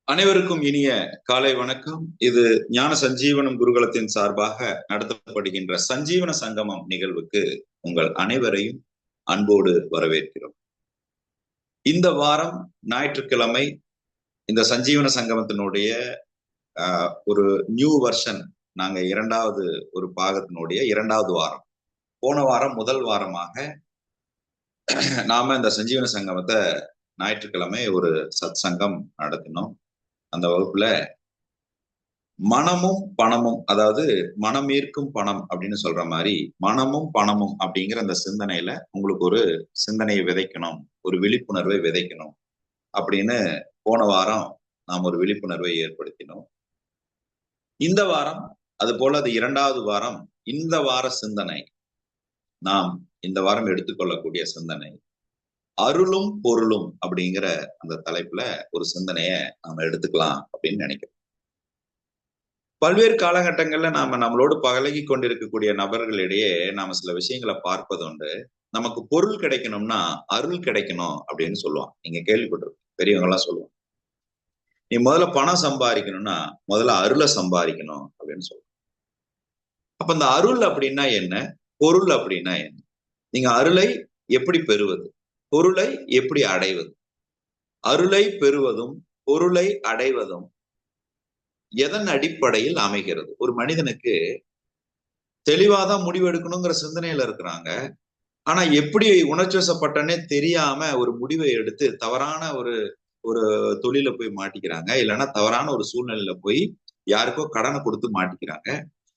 அனைவருக்கும் இனிய காலை வணக்கம். இது ஞான சஞ்சீவனம் குருகுலத்தின் சார்பாக நடத்தப்படுகின்ற சஞ்சீவன சங்கமம் நிகழ்வுக்கு உங்கள் அனைவரையும் அன்போடு வரவேற்கிறோம். இந்த வாரம் ஞாயிற்றுக்கிழமை இந்த சஞ்சீவன சங்கமத்தினுடைய ஒரு நியூ வெர்ஷன், நாங்க இரண்டாவது ஒரு பாகத்தினுடைய இரண்டாவது வாரம். போன வாரம் முதல் வாரமாக நாம இந்த சஞ்சீவன சங்கமத்தை ஞாயிற்றுக்கிழமை ஒரு சத் சங்கம் நடத்தினோம். அந்த வகுப்புல மனமும் பணமும், அதாவது மனம் ஈர்க்கும் பணம் அப்படின்னு சொல்ற மாதிரி மனமும் பணமும் அப்படிங்கிற அந்த சிந்தனையில உங்களுக்கு ஒரு சிந்தனையை விதைக்கணும், ஒரு விழிப்புணர்வை விதைக்கணும் அப்படின்னு போன வாரம் நாம் ஒரு விழிப்புணர்வை ஏற்படுத்தினோம். இந்த வாரம் அது போல அது இரண்டாவது வாரம். இந்த வார சிந்தனை, நாம் இந்த வாரம் எடுத்துக்கொள்ளக்கூடிய சிந்தனை அருளும் பொருளும் அப்படிங்கிற அந்த தலைப்புல ஒரு சிந்தனைய நாம எடுத்துக்கலாம் அப்படின்னு நினைக்கிறோம். பல்வேறு காலகட்டங்கள்ல நாம நம்மளோடு பழகி கொண்டிருக்கக்கூடிய நபர்களிடையே நாம சில விஷயங்களை பார்ப்பது உண்டு. நமக்கு பொருள் கிடைக்கணும்னா அருள் கிடைக்கணும் அப்படின்னு சொல்லுவான். நீங்க கேள்விப்பட்டிருக்கீங்க, பெரியவங்க எல்லாம் சொல்லுவாங்க. நீ முதல்ல பணம் சம்பாதிக்கணும்னா முதல்ல அருளை சம்பாதிக்கணும் அப்படின்னு சொல்லுவாங்க. அப்ப இந்த அருள் அப்படின்னா என்ன, பொருள் அப்படின்னா என்ன, நீங்க அருளை எப்படி பெறுவது, பொருளை எப்படி அடைவது, அருளை பெறுவதும் பொருளை அடைவதும் எதன் அடிப்படையில் அமைகிறது? ஒரு மனிதனுக்கு தெளிவாதான் முடிவு எடுக்கணுங்கிற சிந்தனையில இருக்கிறாங்க. ஆனா எப்படி உணர்ச்சிவசப்பட்டனே தெரியாம ஒரு முடிவை எடுத்து தவறான ஒரு ஒரு தொழில போய் மாட்டிக்கிறாங்க, இல்லைன்னா தவறான ஒரு சூழ்நிலையில போய் யாருக்கோ கடனை கொடுத்து மாட்டிக்கிறாங்க,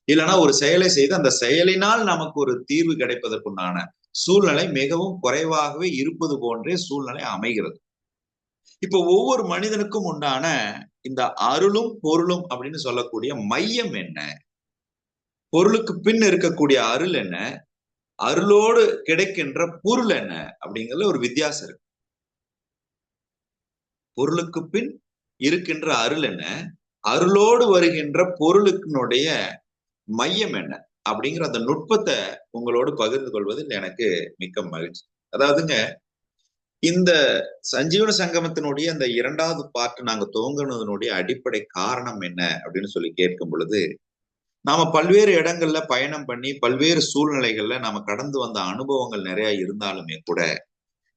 இல்லைன்னா ஒரு செயலை செய்து அந்த செயலினால் நமக்கு ஒரு தீர்வு கிடைப்பதற்குண்டான சூழ்நிலை மிகவும் குறைவாகவே இருப்பது போன்றே சூழ்நிலை அமைகிறது. இப்ப ஒவ்வொரு மனிதனுக்கும் உண்டான இந்த அருளும் பொருளும் அப்படின்னு சொல்லக்கூடிய மையம் என்ன, பொருளுக்கு பின் இருக்கக்கூடிய அருள் என்ன, அருளோடு கிடைக்கின்ற பொருள் என்ன அப்படிங்கிறதுல ஒரு வித்தியாசம் இருக்கு. பொருளுக்கு பின் இருக்கின்ற அருள் என்ன, அருளோடு வருகின்ற பொருளுக்குனுடைய மையம் என்ன அப்படிங்கிற அந்த நுட்பத்தை உங்களோடு பகிர்ந்து கொள்வதில் எனக்கு மிக்க மகிழ்ச்சி. அதாவதுங்க, இந்த சஞ்சீவன சங்கமத்தினுடைய அந்த இரண்டாவது பார்ட் நாங்க துவங்கினதனுடைய அடிப்படை காரணம் என்ன அப்படின்னு சொல்லி கேட்கும் பொழுது, நாம பல்வேறு இடங்கள்ல பயணம் பண்ணி பல்வேறு சூழ்நிலைகள்ல நாம கடந்து வந்த அனுபவங்கள் நிறைய இருந்தாலுமே கூட,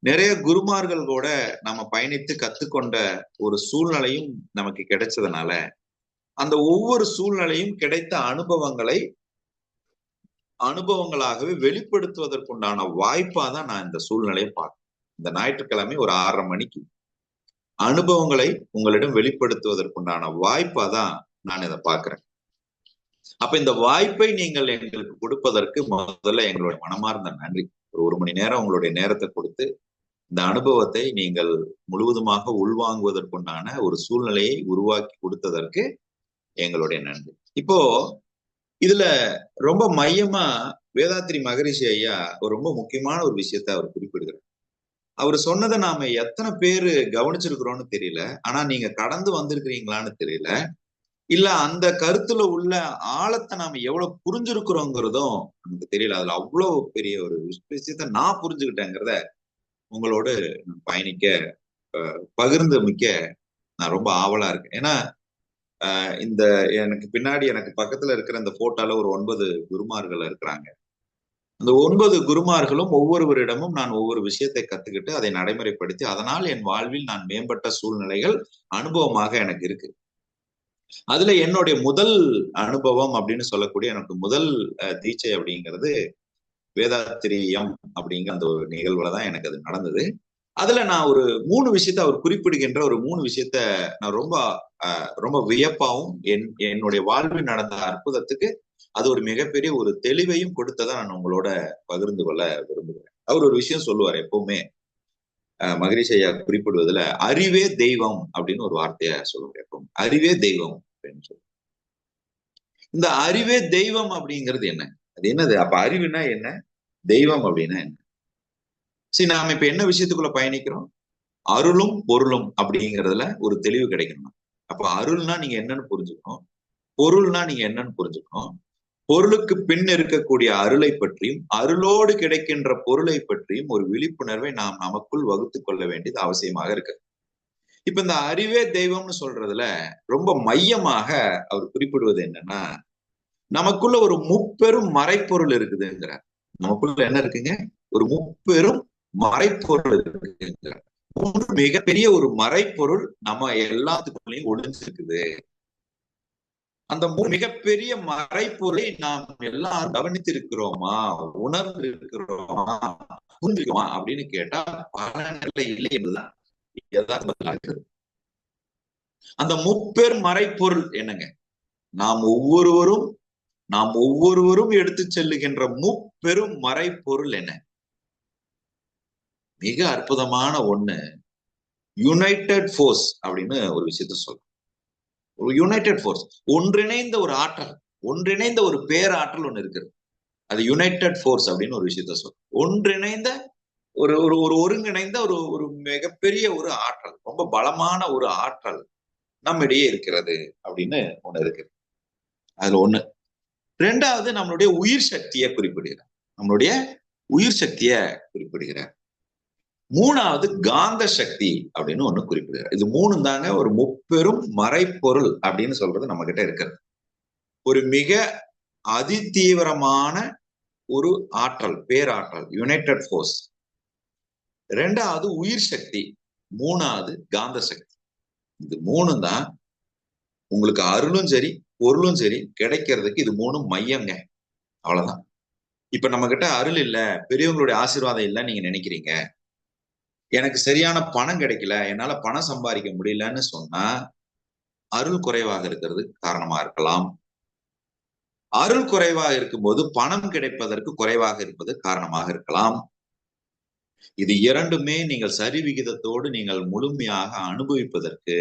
நிறைய குருமார்கள் கூட நாம பயணித்து கத்துக்கொண்ட ஒரு சூழ்நிலையும் நமக்கு கிடைச்சதுனால, அந்த ஒவ்வொரு சூழ்நிலையும் கிடைத்த அனுபவங்களாகவே வெளிப்படுத்துவதற்குண்டான வாய்ப்பா தான் நான் இந்த சூழ்நிலையை பார்க்கிறேன். இந்த ஞாயிற்றுக்கிழமை ஒரு 6:30 மணிக்கு அனுபவங்களை உங்களிடம் வெளிப்படுத்துவதற்குண்டான வாய்ப்பா தான் நான் இதை பார்க்கிறேன். அப்ப இந்த வாய்ப்பை நீங்கள் எங்களுக்கு கொடுப்பதற்கு முதல்ல எங்களுடைய மனமார்ந்த நன்றி. ஒரு மணி நேரம் உங்களுடைய நேரத்தை கொடுத்து இந்த அனுபவத்தை நீங்கள் முழுவதுமாக உள்வாங்குவதற்குண்டான ஒரு சூழ்நிலையை உருவாக்கி கொடுத்ததற்கு எங்களுடைய நன்றி. இப்போ இதுல ரொம்ப மையமா வேதாத்திரி மகரிஷி ஐயா ஒரு ரொம்ப முக்கியமான ஒரு விஷயத்த அவர் குறிப்பிடுகிறார். அவர் சொன்னதை நாம எத்தனை பேரு கவனிச்சிருக்கிறோம்னு தெரியல, ஆனா நீங்க கடந்து வந்திருக்கிறீங்களான்னு தெரியல, இல்ல அந்த கருத்துல உள்ள ஆழத்தை நாம எவ்வளவு புரிஞ்சிருக்கிறோங்கிறதும் நமக்கு தெரியல. அதுல அவ்வளவு பெரிய ஒரு விஷயத்த நான் புரிஞ்சுக்கிட்டேங்கிறத உங்களோடு பயணிக்க பகிர்ந்து மிக்க நான் ரொம்ப ஆவலா இருக்கேன். ஏன்னா இந்த எனக்கு பின்னாடி எனக்கு பக்கத்துல இருக்கிற இந்த போட்டோல ஒரு 9 குருமார்கள் இருக்கிறாங்க. அந்த 9 குருமார்களும் ஒவ்வொருவரிடமும் நான் ஒவ்வொரு விஷயத்தை கத்துக்கிட்டு அதை நடைமுறைப்படுத்தி அதனால் என் வாழ்வில் நான் மேம்பட்ட சூழ்நிலைகள் அனுபவமாக எனக்கு இருக்கு. அதுல என்னுடைய முதல் அனுபவம் அப்படின்னு சொல்லக்கூடிய எனக்கு முதல் தீட்சை அப்படிங்கிறது வேதாத்திரியம் அப்படிங்கிற அந்த ஒரு நிகழ்வுலதான் எனக்கு அது நடந்தது. அதுல நான் ஒரு 3 விஷயத்த அவர் குறிப்பிடுகின்ற ஒரு 3 விஷயத்த நான் ரொம்ப வியப்பாவும் என்னுடைய வாழ்வில் நடந்த அற்புதத்துக்கு அது ஒரு மிகப்பெரிய ஒரு தெளிவையும் கொடுத்ததை நான் உங்களோட பகிர்ந்து கொள்ள விரும்புகிறேன். அவர் ஒரு விஷயம் சொல்லுவார் எப்பவுமே, மகரிஷி ஐயா குறிப்பிடுவதுல அறிவே தெய்வம் அப்படின்னு ஒரு வார்த்தைய சொல்லுவார். எப்பவும் அறிவே தெய்வம் அப்படின்னு சொல்லுவார். இந்த அறிவே தெய்வம் அப்படிங்கிறது என்ன, அது என்னது, அப்ப அறிவுனா என்ன, தெய்வம் அப்படின்னா என்ன? சரி, நாம இப்ப என்ன விஷயத்துக்குள்ள பயணிக்கிறோம், அருளும் பொருளும் அப்படிங்கிறதுல ஒரு தெளிவு கிடைக்கணும். அப்ப அருள்னா நீங்க என்னன்னு புரிஞ்சுக்கணும், பொருள்னா நீங்க என்னன்னு புரிஞ்சுக்கணும், பொருளுக்கு பின் இருக்கக்கூடிய அருளை பற்றியும் அருளோடு கிடைக்கின்ற பொருளை பற்றியும் ஒரு விழிப்புணர்வை நாம் நமக்குள் வகுத்து கொள்ள வேண்டியது அவசியமாக இருக்கு. இப்ப இந்த அறிவே தெய்வம்னு சொல்றதுல ரொம்ப மையமாக அவர் குறிப்பிடுவது என்னன்னா, நமக்குள்ள ஒரு முப்பெரும் மறைப்பொருள் இருக்குதுங்கிறார். நமக்குள்ள என்ன இருக்குங்க? ஒரு முப்பெரும் மறைப்பொருள் இருக்குங்கிறார். மூன்று மிகப்பெரிய ஒரு மறைப்பொருள் நம்ம எல்லாத்துக்குள்ளேயும் ஒளிஞ்சிருக்குது. அந்த மிகப்பெரிய மறைப்பொருளை நாம் எல்லாம் கவனித்திருக்கிறோமா, உணர்ந்து இருக்கிறோமா, புரிஞ்சுக்கிறோமா அப்படின்னு கேட்டா பல நிலை இல்லை என்பதுதான் யதார்த்தமாக இருக்கிறது. அந்த முப்பெரும் மறைப்பொருள் என்னங்க? நாம் ஒவ்வொருவரும் எடுத்து செல்லுகின்ற முப்பெரும் மறைப்பொருள் என்ன? மிக அற்புதமான ஒண்ணு, யுனைடெட் ஃபோர்ஸ் அப்படின்னு ஒரு விஷயத்த சொல்றோம். ஒரு யுனைடெட் ஃபோர்ஸ், ஒன்றிணைந்த ஒரு ஆற்றல், ஒன்றிணைந்த ஒரு பேராற்றல் ஒண்ணு இருக்குது. அது யுனைடெட் ஃபோர்ஸ் அப்படின்னு ஒரு விஷயத்த சொல்றோம். ஒன்றிணைந்த ஒரு ஒரு ஒரு ஒருங்கிணைந்த ஒரு ஒரு மிகப்பெரிய ஒரு ஆற்றல், ரொம்ப பலமான ஒரு ஆற்றல் நம்மிடையே இருக்கிறது அப்படின்னு ஒண்ணு இருக்கு. அதுல ஒண்ணு. ரெண்டாவது நம்மளுடைய உயிர் சக்தியை குறிப்பிடுகிறார். நம்மளுடைய உயிர் சக்தியை குறிப்பிடுகிறார். மூணாவது காந்த சக்தி அப்படின்னு ஒண்ணு குறிப்பிடுகிறார். இது மூணு தாங்க ஒரு முப்பெரும் மறைப்பொருள் அப்படின்னு சொல்றது நம்ம கிட்ட இருக்கிறது. ஒரு மிக அதிதீவிரமான ஒரு ஆற்றல், பேராற்றல், யுனைடெட் ஃபோர்ஸ். ரெண்டாவது உயிர் சக்தி, மூணாவது காந்த சக்தி. இது மூணு தான் உங்களுக்கு அருளும் சரி பொருளும் சரி கிடைக்கிறதுக்கு இது மூணும் மையங்க. அவ்வளவுதான். இப்ப நம்ம கிட்ட அருள் இல்ல, பெரியவங்களுடைய ஆசீர்வாதம் இல்லைன்னு நீங்க நினைக்கிறீங்க, எனக்கு சரியான பணம் கிடைக்கல, என்னால பணம் சம்பாதிக்க முடியலன்னு சொன்னா அருள் குறைவாக இருக்கிறது காரணமா இருக்கலாம். அருள் குறைவாக இருக்கும்போது பணம் கிடைப்பதற்கு குறைவாக இருப்பது காரணமாக இருக்கலாம். இது இரண்டுமே நீங்கள் சரி விகிதத்தோடு நீங்கள் முழுமையாக அனுபவிப்பதற்கு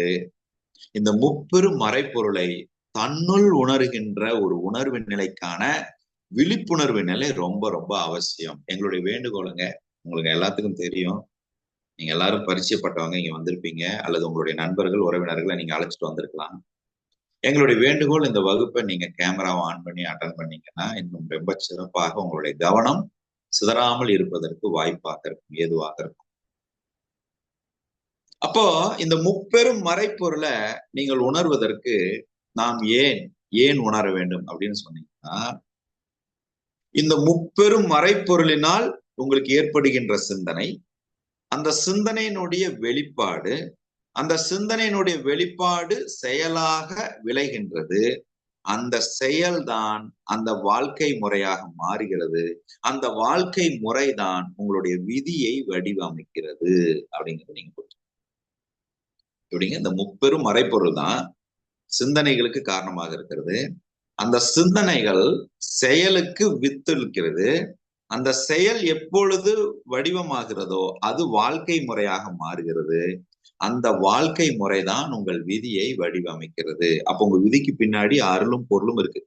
இந்த முப்பெரும் மறைப்பொருளை தன்னுள் உணர்கின்ற ஒரு உணர்வு நிலைக்கான விழிப்புணர்வு நிலை ரொம்ப ரொம்ப அவசியம். எங்களுடைய வேண்டுகோளுங்க, உங்களுக்கு எல்லாத்துக்கும் தெரியும், நீங்க எல்லாரும் பரிச்சயப்பட்டவங்க இங்க வந்திருப்பீங்க, அல்லது உங்களுடைய நண்பர்கள் உறவினர்களை நீங்க அழைச்சிட்டு வந்திருக்கலாம். எங்களுடைய வேண்டுகோள், இந்த வகுப்பை நீங்க கேமராவை ஆன் பண்ணி அட்டன் பண்ணீங்கன்னா இன்னும் ரொம்ப சிறப்பாக உங்களுடைய கவனம் சிதறாமல் இருப்பதற்கு வாய்ப்பாக இருக்கும், ஏதுவாக இருக்கும். அப்போ இந்த முப்பெரும் மறைப்பொருளை நீங்கள் உணர்வதற்கு நாம் ஏன் உணர வேண்டும் அப்படின்னு சொன்னீங்கன்னா, இந்த முப்பெரும் மறைப்பொருளினால் உங்களுக்கு ஏற்படுகின்ற சிந்தனை, அந்த சிந்தனையினுடைய வெளிப்பாடு, அந்த சிந்தனையினுடைய வெளிப்பாடு செயலாக விளைகின்றது. அந்த செயல்தான் அந்த வாழ்க்கை முறையாக மாறுகிறது. அந்த வாழ்க்கை முறைதான் உங்களுடைய விதியை வடிவமைக்கிறது அப்படிங்கிறது நீங்க புரிஞ்சுக்கணும். இந்த முப்பெரும் மறைப்பொருள் தான் சிந்தனைகளுக்கு காரணமாக இருக்கிறது. அந்த சிந்தனைகள் செயலுக்கு வித்தளிக்கிறது. அந்த செயல் எப்பொழுது வடிவமாகிறதோ அது வாழ்க்கை முறையாக மாறுகிறது. அந்த வாழ்க்கை முறைதான் உங்கள் விதியை வடிவமைக்கிறது. அப்ப உங்க விதிக்கு பின்னாடி அருளும் பொருளும் இருக்கு.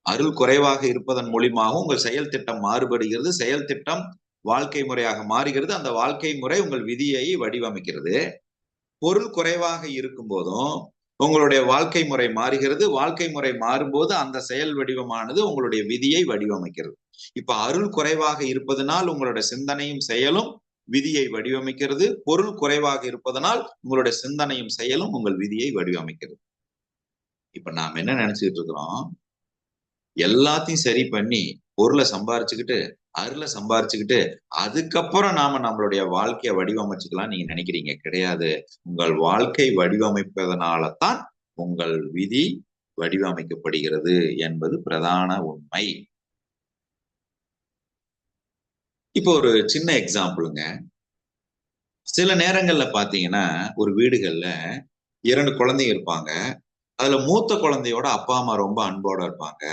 அருள் குறைவாக இருப்பதன் மூலியமாக உங்கள் செயல் திட்டம் மாறுபடுகிறது. செயல் திட்டம் வாழ்க்கை முறையாக மாறுகிறது. அந்த வாழ்க்கை முறை உங்கள் விதியை வடிவமைக்கிறது. பொருள் குறைவாக இருக்கும் போதும் உங்களுடைய வாழ்க்கை முறை மாறுகிறது. வாழ்க்கை முறை மாறும்போது அந்த செயல் வடிவமானது உங்களுடைய விதியை வடிவமைக்கிறது. இப்ப அருள் குறைவாக இருப்பதனால் உங்களுடைய சிந்தனையும் செயலும் விதியை வடிவமைக்கிறது. பொருள் குறைவாக இருப்பதனால் உங்களுடைய சிந்தனையும் செயலும் உங்கள் விதியை வடிவமைக்கிறது. இப்ப நாம் என்ன நினைச்சுக்கிட்டு இருக்கிறோம், எல்லாத்தையும் சரி பண்ணி பொருளை சம்பாரிச்சுக்கிட்டு அருளை சம்பாரிச்சுக்கிட்டு அதுக்கப்புறம் நாம நம்மளுடைய வாழ்க்கையை வடிவமைச்சுக்கலாம் நீங்க நினைக்கிறீங்க. கிடையாது. உங்கள் வாழ்க்கை வடிவமைப்பதனாலதான் உங்கள் விதி வடிவமைக்கப்படுகிறது என்பது பிரதான உண்மை. இப்போ ஒரு சின்ன எக்ஸாம்பிளுங்க. சில நேரங்கள்ல பாத்தீங்கன்னா ஒரு வீடுகள்ல 2 குழந்தைங்க இருப்பாங்க. அதுல மூத்த குழந்தையோட அப்பா அம்மா ரொம்ப அன்போட இருப்பாங்க.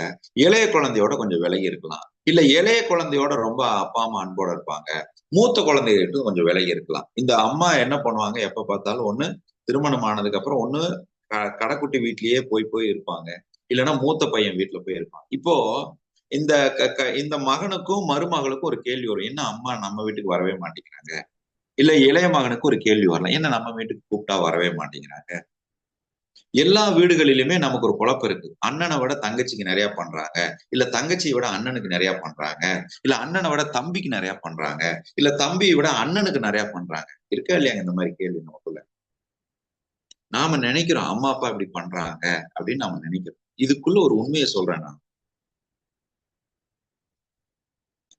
இளைய குழந்தையோட கொஞ்சம் விலகி இருக்கலாம். இல்ல இளைய குழந்தையோட ரொம்ப அப்பா அம்மா அன்போட இருப்பாங்க. மூத்த குழந்தைகிட்ட கொஞ்சம் விலகி இருக்கலாம். இந்த அம்மா என்ன பண்ணுவாங்க, எப்ப பார்த்தாலும் ஒண்ணு திருமணம் ஆனதுக்கு அப்புறம் ஒண்ணு கடைக்குட்டி வீட்லயே போய் இருப்பாங்க. இல்லைன்னா மூத்த பையன் வீட்டுல போய் இருப்பாங்க. இப்போ இந்த இந்த மகனுக்கும் மருமகளுக்கும் ஒரு கேள்வி வரும், என்ன அம்மா நம்ம வீட்டுக்கு வரவே மாட்டேங்கிறாங்க. இல்ல இளைய மகனுக்கு ஒரு கேள்வி வரலாம், என்ன நம்ம வீட்டுக்கு கூப்பிட்டா வரவே மாட்டேங்கிறாங்க. எல்லா வீடுகளிலுமே நமக்கு ஒரு குழப்பம் இருக்கு. அண்ணனை விட தங்கச்சிக்கு நிறைய பண்றாங்க, இல்ல தங்கச்சியை விட அண்ணனுக்கு நிறைய பண்றாங்க, இல்ல அண்ணனை விட தம்பிக்கு நிறைய பண்றாங்க, இல்ல தம்பியை விட அண்ணனுக்கு நிறைய பண்றாங்க. இருக்கா இல்லையாங்க இந்த மாதிரி கேள்வி நமக்குள்ள? நாம நினைக்கிறோம் அம்மா அப்பா இப்படி பண்றாங்க அப்படின்னு நாம நினைக்கிறோம். இதுக்குள்ள ஒரு உண்மையை சொல்றேன் நான்.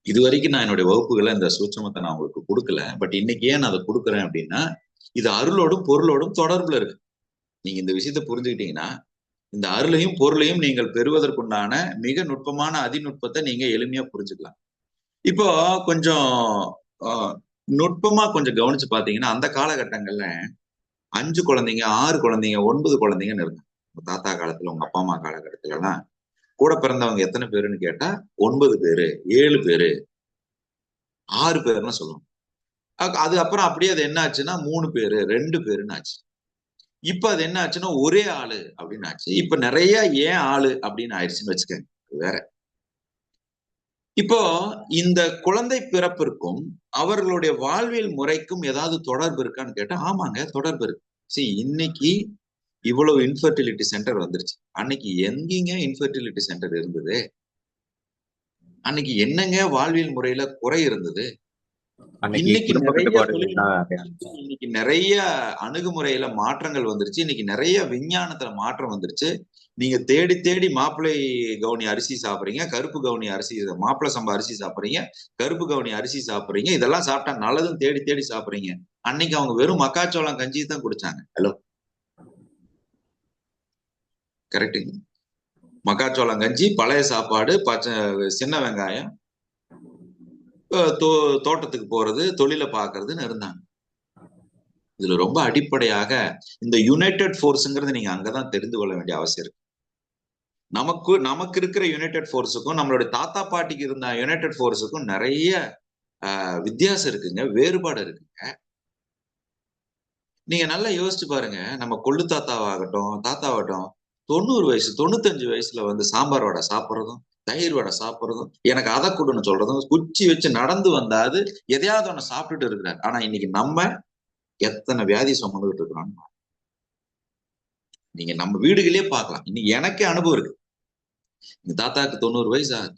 இது வரைக்கும் நான் என்னுடைய வகுப்புகளை இந்த சூட்சமத்தை நான் உங்களுக்கு கொடுக்கல. பட் இன்னைக்கு ஏன் நான் அதை கொடுக்குறேன் அப்படின்னா, இது அருளோடும் பொருளோடும் தொடர்புல இருக்கு. நீங்க இந்த விஷயத்த புரிஞ்சுக்கிட்டீங்கன்னா, இந்த அருளையும் பொருளையும் நீங்கள் பெறுவதற்குண்டான மிக நுட்பமான அதிநுட்பத்தை நீங்க எளிமையா புரிஞ்சுக்கலாம். இப்போ கொஞ்சம் நுட்பமா கொஞ்சம் கவனிச்சு பாத்தீங்கன்னா, அந்த காலகட்டங்கள்ல 5 குழந்தைங்க, 6 குழந்தைங்க, 9 குழந்தைங்கன்னு இருந்தாங்க. உங்க தாத்தா காலத்துல, உங்க அப்பா அம்மா காலகட்டத்துல எல்லாம் கூட பிறந்தவங்க எத்தனை பேருன்னு கேட்டா 9 பேரு, 7 பேரு, 6 பேருன்னு சொல்லுவாங்க. அது அப்புறம் அப்படியே அது என்ன ஆச்சுன்னா 3 பேரு, 2 பேருன்னு ஆச்சு. இப்ப அது என்ன ஆச்சுன்னா ஒரே ஆளு அப்படின்னு ஆச்சு. இப்ப நிறைய ஏன் ஆளு அப்படின்னு ஆயிடுச்சுன்னு வச்சுக்கோங்க. வேற இப்போ இந்த குழந்தை பிறப்பிற்கும் அவர்களுடைய வாழ்வியல் முறைக்கும் ஏதாவது தொடர்பு இருக்கான்னு கேட்டா ஆமாங்க, தொடர்பு இருக்கு. சரி, இன்னைக்கு இவ்வளவு இன்ஃபர்டிலிட்டி சென்டர் வந்துருச்சு. அன்னைக்கு எங்கீங்க இன்ஃபர்டிலிட்டி சென்டர் இருந்தது? அன்னைக்கு என்னங்க வாழ்வியல் முறையில குறை இருந்தது? இன்னைக்கு நிறைய அணுகுமுறையில மாற்றங்கள் வந்துருச்சு. இன்னைக்கு நிறைய விஞ்ஞானத்துல மாற்றம் வந்துருச்சு. நீங்க தேடி தேடி மாப்பிள்ளை கவுனி அரிசி சாப்பிடுறீங்க, கருப்பு கவுனி அரிசி, மாப்பிள்ளை சம்பா அரிசி சாப்பிடுறீங்க, கருப்பு கவுனி அரிசி சாப்பிடுறீங்க. இதெல்லாம் சாப்பிட்டா நல்லதும் தேடி தேடி சாப்பிடுறீங்க. அன்னைக்கு அவங்க வெறும் மக்காச்சோளம் கஞ்சி தான் குடிச்சாங்க. ஹலோ, கரெக்டுங்க. மக்காச்சோளம் கஞ்சி, பழைய சாப்பாடு, பச்சை சின்ன வெங்காயம், தோட்டத்துக்கு போறது, தொழிலை பாக்குறதுன்னு இருந்தாங்க. இதுல ரொம்ப அடிப்படையாக இந்த யுனைடெட் ஃபோர்ஸ்ங்கிறது நீங்க அங்கதான் தெரிந்து கொள்ள வேண்டிய அவசியம் இருக்கு. நமக்கு இருக்கிற யுனைடெட் ஃபோர்ஸுக்கும் நம்மளுடைய தாத்தா பாட்டிக்கு இருந்த யுனைடெட் ஃபோர்ஸுக்கும் நிறைய வித்தியாசம் இருக்குங்க, வேறுபாடு இருக்குங்க. நீங்க நல்லா யோசிச்சு பாருங்க. நம்ம கொள்ளு தாத்தாவாகட்டும் 90 வயசு 95 வயசுல வந்து சாம்பார் வடை சாப்பிட்றதும், தயிர் வடை சாப்பிட்றதும், எனக்கு அதை கொடுன்னு சொல்றதும், குச்சி வச்சு நடந்து வந்தாது எதையாவது ஒண்ணு சாப்பிட்டுட்டு இருக்கிறாரு. ஆனா இன்னைக்கு நம்ம எத்தனை வியாதி சுமந்துகிட்டு இருக்கிறோம். நீங்க நம்ம வீடுகளே பார்க்கலாம். இன்னைக்கு எனக்கே அனுபவம் இருக்கு. எங்க தாத்தாக்கு 90 வயசு ஆகுது.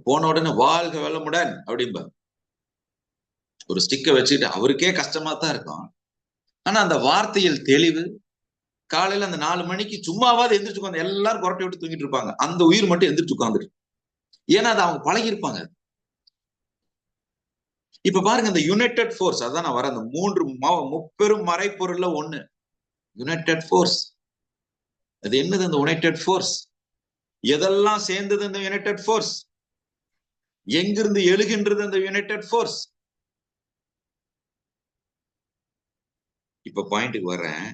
போன உடனே வாழ்க வளமுடன் அப்படிம்பா ஒரு ஸ்டிக்கை வச்சுக்கிட்டு அவருக்கே கஷ்டமா தான் இருக்கும். ஆனா அந்த வார்த்தையில் தெளிவு, காலையில அந்த 4 மணிக்கு சும்மாவாது எந்திரிச்சு உட்காந்து எல்லாரும் புரட்டி விட்டு தூங்கிட்டு இருப்பாங்க. அந்த உயிர் மட்டும் எந்திரிச்சு உட்காந்துட்டு. ஏன்னா அது அவங்க பழகிருப்பாங்க. இப்ப பாருங்க, இந்த யுனைடெட் ஃபோர்ஸ், அதான் நான் வரேன். அந்த 3 முப்பெரும் மறைப்பொருள்ல ஒண்ணு யுனைடெட் ஃபோர்ஸ். அது என்னது அந்த யுனைடெட் ஃபோர்ஸ்? எதெல்லாம் சேர்ந்தது அந்த யுனைடெட் ஃபோர்ஸ்? எங்கிருந்து எழுகின்றது அந்த யுனைடெட் ஃபோர்ஸ்? இப்ப பாயிண்ட்டுக்கு வர்றேன்.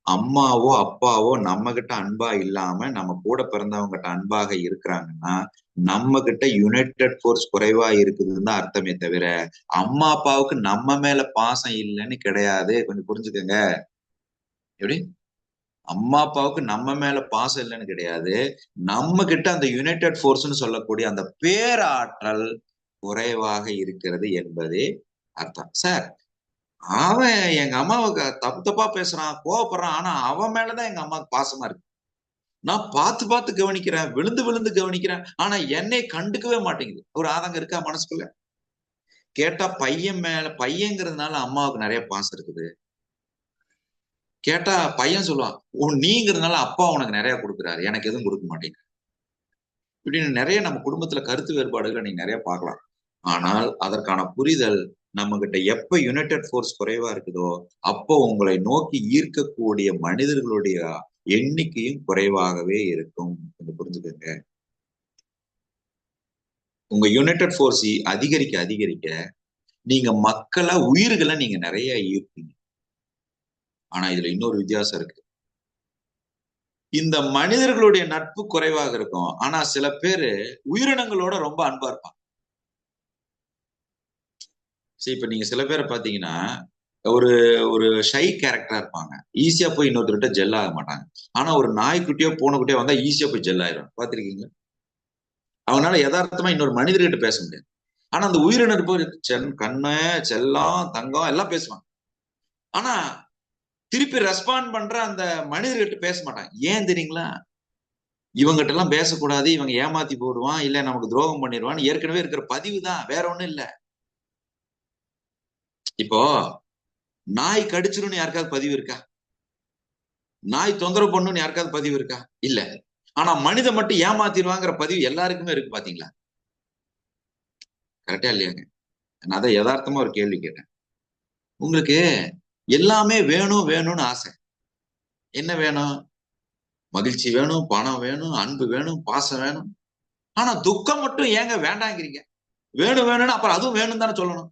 அம்மாவோ அப்பாவோ நம்ம கிட்ட அன்பா இல்லாம நம்ம கூட பிறந்தவங்க கிட்ட அன்பாக இருக்கிறாங்கன்னா நம்ம கிட்ட யுனைடெட் ஃபோர்ஸ் குறைவா இருக்குதுன்னு தான் அர்த்தமே தவிர அம்மா அப்பாவுக்கு நம்ம மேல பாசம் இல்லைன்னு கிடையாது. கொஞ்சம் புரிஞ்சுக்கங்க. எப்படி? அம்மா அப்பாவுக்கு நம்ம மேல பாசம் இல்லைன்னு கிடையாது. நம்ம கிட்ட அந்த யுனைடெட் ஃபோர்ஸ்ன்னு சொல்லக்கூடிய அந்த பேராற்றல் குறைவாக இருக்கிறது என்பதே அர்த்தம். சார், அவன் எங்க அம்மாவுக்கு தப்பு தப்பா பேசுறான், கோவப்படுறான், ஆனா அவன் மேலதான் எங்க அம்மாவுக்கு பாசமா இருக்கு. நான் பார்த்து பார்த்து கவனிக்கிறேன், விழுந்து விழுந்து கவனிக்கிறேன், ஆனா என்னை கண்டுக்கவே மாட்டேங்குது. ஒரு ஆதங்கம் இருக்கா மனசுக்குள்ள? கேட்டா பையங்கிறதுனால அம்மாவுக்கு நிறைய பாசம் இருக்குது. கேட்டா பையன் சொல்லுவான், நீங்கிறதுனால அப்பா உனக்கு நிறைய கொடுக்குறாரு, எனக்கு எதுவும் கொடுக்க மாட்டேங்குது. இப்படின்னு நிறைய நம்ம குடும்பத்துல கருத்து வேறுபாடுகளை நீங்க நிறைய பார்க்கலாம். ஆனால் அதற்கான புரிதல் நம்ம கிட்ட எப்ப யுனைடெட் ஃபோர்ஸ் குறைவா இருக்குதோ அப்போ உங்களை நோக்கி ஈர்க்கக்கூடிய மனிதர்களுடைய எண்ணிக்கையும் குறைவாகவே இருக்கும். புரிஞ்சுக்கங்க. உங்க யுனைடெட் ஃபோர்ஸ் அதிகரிக்க அதிகரிக்க நீங்க மக்களை, உயிர்களை நீங்க நிறைய ஈர்ப்பீங்க. ஆனா இதுல இன்னொரு வித்தியாசம் இருக்கு. இந்த மனிதர்களுடைய நட்பு குறைவாக இருக்கும், ஆனா சில பேரு உயிரினங்களோட ரொம்ப அன்பா இருப்பாங்க. சரி, இப்ப நீங்க சில பேரை பாத்தீங்கன்னா ஒரு ஒரு ஷை கேரக்டரா இருப்பாங்க. ஈஸியா போய் இன்னொருத்தர்கிட்ட ஜெல் ஆக மாட்டாங்க. ஆனா ஒரு நாய்க்குட்டியோ பூனைக்குட்டியோ வந்தா ஈஸியா போய் ஜெல் ஆயிரும். பாத்திருக்கீங்களா? அவனால யதார்த்தமா இன்னொரு மனிதர்கிட்ட பேச முடியாது. ஆனா அந்த உயிரினர் போய் கண்ணு, செல்லம், தங்கம் எல்லாம் பேசுவாங்க. ஆனா திருப்பி ரெஸ்பாண்ட் பண்ற அந்த மனிதர்கிட்ட பேச மாட்டான். ஏன் தெரியுங்களா? இவங்கிட்ட எல்லாம் பேசக்கூடாது, இவங்க ஏமாத்தி போடுவான், இல்ல நமக்கு துரோகம் பண்ணிடுவான்னு ஏற்கனவே இருக்கிற பதிவு தான், வேற ஒண்ணும் இல்ல. இப்போ நாய் கடிச்சிரும்னு யாருக்காவது பதிவு இருக்கா? நாய் தொந்தரவு பண்ணுன்னு யாருக்காவது பதிவு இருக்கா? இல்ல. ஆனா மனித மட்டும் ஏமாத்திடுவாங்கிற பதிவு எல்லாருக்குமே இருக்கு, பாத்தீங்களா? கரெக்டா இல்லையாங்க? நான் அதை யதார்த்தமா ஒரு கேள்வி கேட்டேன். உங்களுக்கு எல்லாமே வேணும் வேணும்னு ஆசை. என்ன வேணும்? மகிழ்ச்சி வேணும், பணம் வேணும், அன்பு வேணும், பாசம் வேணும். ஆனா துக்கம் மட்டும் ஏங்க வேண்டாங்கிறீங்க? வேணும் வேணும்னு அப்புறம் அதுவும் வேணும் தானே சொல்லணும்.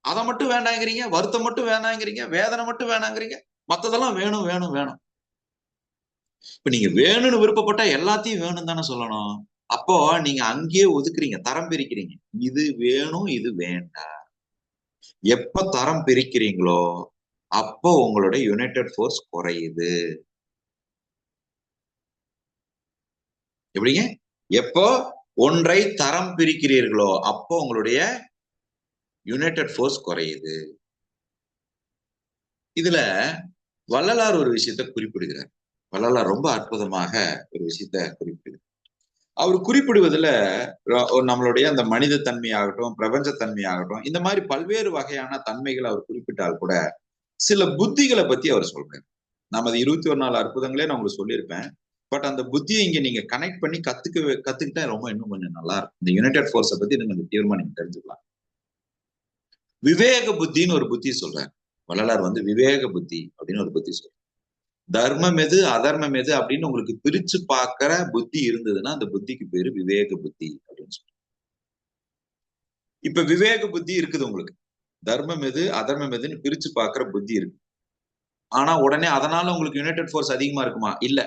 அதை மட்டும் வேண்டாங்கிறீங்க, வருத்தம் மட்டும் வேணாங்கிறீங்க, வேதனை மட்டும் வேணாங்கிறீங்க, மத்ததெல்லாம் வேணும் வேணும் வேணும். இப்ப நீங்க வேணும்னு விருப்பப்பட்டா எல்லாத்தையும் வேணும் தானே சொல்லணும். அப்போ நீங்க அங்கேயே ஒதுக்குறீங்க, தரம் பிரிக்கிறீங்க. இது வேணும், இது வேண்டாம். எப்ப தரம் பிரிக்கிறீங்களோ அப்போ உங்களுடைய யுனைடெட் ஃபோர்ஸ் குறையுது. எப்படிங்க? எப்போ ஒன்றை தரம் பிரிக்கிறீர்களோ அப்போ உங்களுடைய யுனைடெட் ஃபோர்ஸ் குறையுது. இதுல வள்ளலார் ஒரு விஷயத்த குறிப்பிடுகிறார். வள்ளலார் ரொம்ப அற்புதமாக ஒரு விஷயத்த குறிப்பிடுகிறார். அவர் குறிப்பிடுவதுல நம்மளுடைய அந்த மனித தன்மையாகட்டும், பிரபஞ்ச தன்மையாகட்டும், இந்த மாதிரி பல்வேறு வகையான தன்மைகளை அவர் குறிப்பிட்டால் கூட சில புத்திகளை பத்தி அவர் சொல்றாரு. நமது 21 அற்புதங்களே நான் உங்களுக்கு சொல்லியிருப்பேன். பட் அந்த புத்தியை இங்க நீங்க கனெக்ட் பண்ணி கத்துக்கிட்டா ரொம்ப இன்னும் கொஞ்சம் நல்லா இருக்கும். இந்த யுனைடெட் ஃபோர்ஸை பத்தி இன்னும் கொஞ்சம் தீவிரமா நீங்க தெரிஞ்சுக்கலாம். விவேக புத்தின்னு ஒரு புத்தி சொல்றாரு வள்ளலார். விவேக புத்தி அப்படின்னு ஒரு புத்தி சொல்றாரு. தர்மம் எது அதர்மம் எது அப்படின்னு உங்களுக்கு பிரிச்சு பாக்குற புத்தி இருந்ததுன்னா அந்த புத்திக்கு பேரு விவேக புத்தி அப்படின்னு சொல்றாரு. இப்ப விவேக புத்தி இருக்குது உங்களுக்கு. தர்மம் எது அதர்மம் எதுன்னு பிரிச்சு பாக்குற புத்தி இருக்கு. ஆனா உடனே அதனால உங்களுக்கு யுனைடெட் ஃபோர்ஸ் அதிகமா இருக்குமா? இல்ல.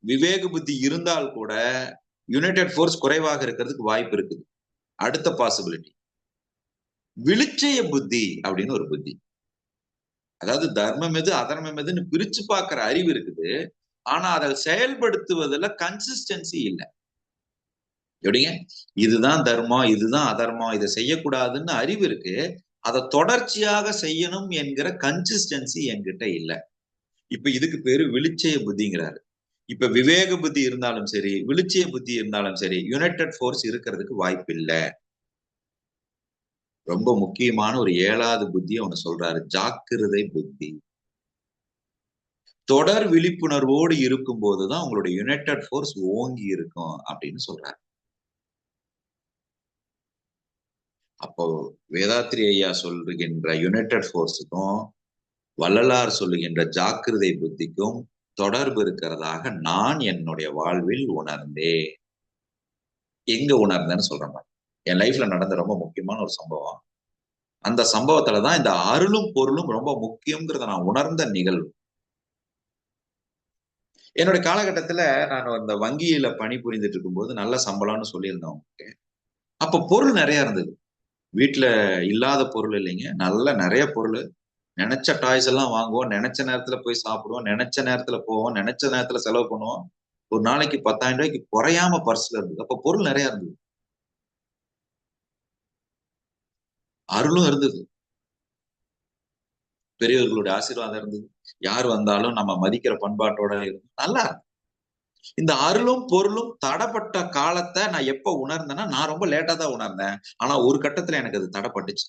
விவேக புத்தி இருந்தால் கூட யுனைடெட் ஃபோர்ஸ் குறைவாக இருக்கிறதுக்கு வாய்ப்பு இருக்குது. அடுத்த பாசிபிலிட்டி விழிச்சய புத்தி அப்படின்னு ஒரு புத்தி. அதாவது தர்மம் எது அதர்மம் எதுன்னு பிரிச்சு பார்க்கிற அறிவு இருக்குது. ஆனா அதை செயல்படுத்துவதில் கன்சிஸ்டன்சி இல்லை. எப்படிங்க? இதுதான் தர்மம், இதுதான் அதர்மம், இதை செய்யக்கூடாதுன்னு அறிவு இருக்கு. அதை தொடர்ச்சியாக செய்யணும் என்கிற கன்சிஸ்டன்சி என்கிட்ட இல்லை. இப்ப இதுக்கு பேரு விழிச்சய புத்திங்கிறாரு. இப்ப விவேக புத்தி இருந்தாலும் சரி, விழிச்சய புத்தி இருந்தாலும் சரி, யுனைடெட் ஃபோர்ஸ் இருக்கிறதுக்கு வாய்ப்பு இல்லை. ரொம்ப முக்கியமான ஒரு 7வது புத்தியை ஒண்ணு சொல்றாரு, ஜாக்கிரதை புத்தி. தொடர் விழிப்புணர்வோடு இருக்கும் போதுதான் உங்களுடைய யுனைடெட் ஃபோர்ஸ் ஓங்கி இருக்கும் அப்படின்னு சொல்றாரு. அப்போ வேதாத்ரி ஐயா சொல்லுகின்ற யுனைடெட் ஃபோர்ஸுக்கும் வள்ளலார் சொல்லுகின்ற ஜாக்கிரதை புத்திக்கும் தொடர்பு இருக்கிறதாக நான் என்னுடைய வாழ்வில் உணர்ந்தேன். எங்க உணர்ந்தேன்னு சொல்றேன். என் லைஃப்ல நடந்த ரொம்ப முக்கியமான ஒரு சம்பவம். அந்த சம்பவத்துலதான் இந்த அருளும் பொருளும் ரொம்ப முக்கியங்கிறத நான் உணர்ந்த நிகழ்வு. என்னுடைய காலகட்டத்துல நான் அந்த வங்கியில பணிபுரிந்துட்டு இருக்கும்போது நல்ல சம்பளம்னு சொல்லியிருந்தவங்க. அப்ப பொருள் நிறைய இருந்தது. வீட்டுல இல்லாத பொருள் இல்லைங்க, நல்ல நிறைய பொருள். நினைச்ச டாய்ஸ் எல்லாம் வாங்குவோம், நினைச்ச நேரத்துல போய் சாப்பிடுவோம், நினைச்ச நேரத்துல போவோம், நினைச்ச நேரத்துல செலவு பண்ணுவோம். ஒரு நாளைக்கு 10,000 ரூபாய்க்கு குறையாம பர்ஸ்ல இருந்தது. அப்ப பொருள் நிறைய இருந்தது, அருளும் இருந்தது, பெரியவர்களுடைய ஆசீர்வாதம் இருந்தது. யார் வந்தாலும் நம்ம மதிக்கிற பண்பாட்டோட இருந்தது. நல்லா இந்த அருளும் பொருளும் தடைப்பட்ட காலத்தை நான் எப்ப உணர்ந்தேன்னா, நான் ரொம்ப லேட்டா தான் உணர்ந்தேன். ஆனா ஒரு கட்டத்துல எனக்கு அது தடைப்பட்டுச்சு,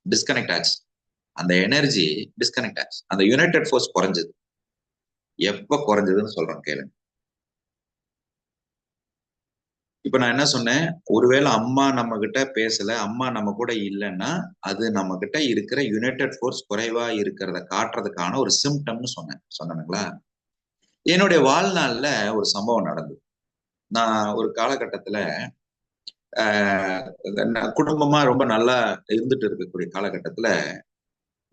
டிஸ்கனெக்ட் ஆச்சு. அந்த எனர்ஜி டிஸ்கனெக்ட் ஆச்சு. அந்த யுனைடெட் ஃபோர்ஸ் குறைஞ்சது. எப்ப குறைஞ்சதுன்னு சொல்றேன் கேளுங்க. இப்ப நான் என்ன சொன்னேன்? ஒருவேளை அம்மா நம்ம கிட்ட பேசல, அம்மா நம்ம கூட இல்லைன்னா அது நம்ம கிட்ட இருக்கிற யுனைடெட் ஃபோர்ஸ் குறைவா இருக்கிறத காட்டுறதுக்கான ஒரு சிம்டம்னு சொன்னேனுங்களா? என்னுடைய வாழ்நாள்ல ஒரு சம்பவம் நடந்தது. நான் ஒரு காலகட்டத்துல குடும்பமா ரொம்ப நல்லா இருந்துட்டு இருக்கக்கூடிய காலகட்டத்துல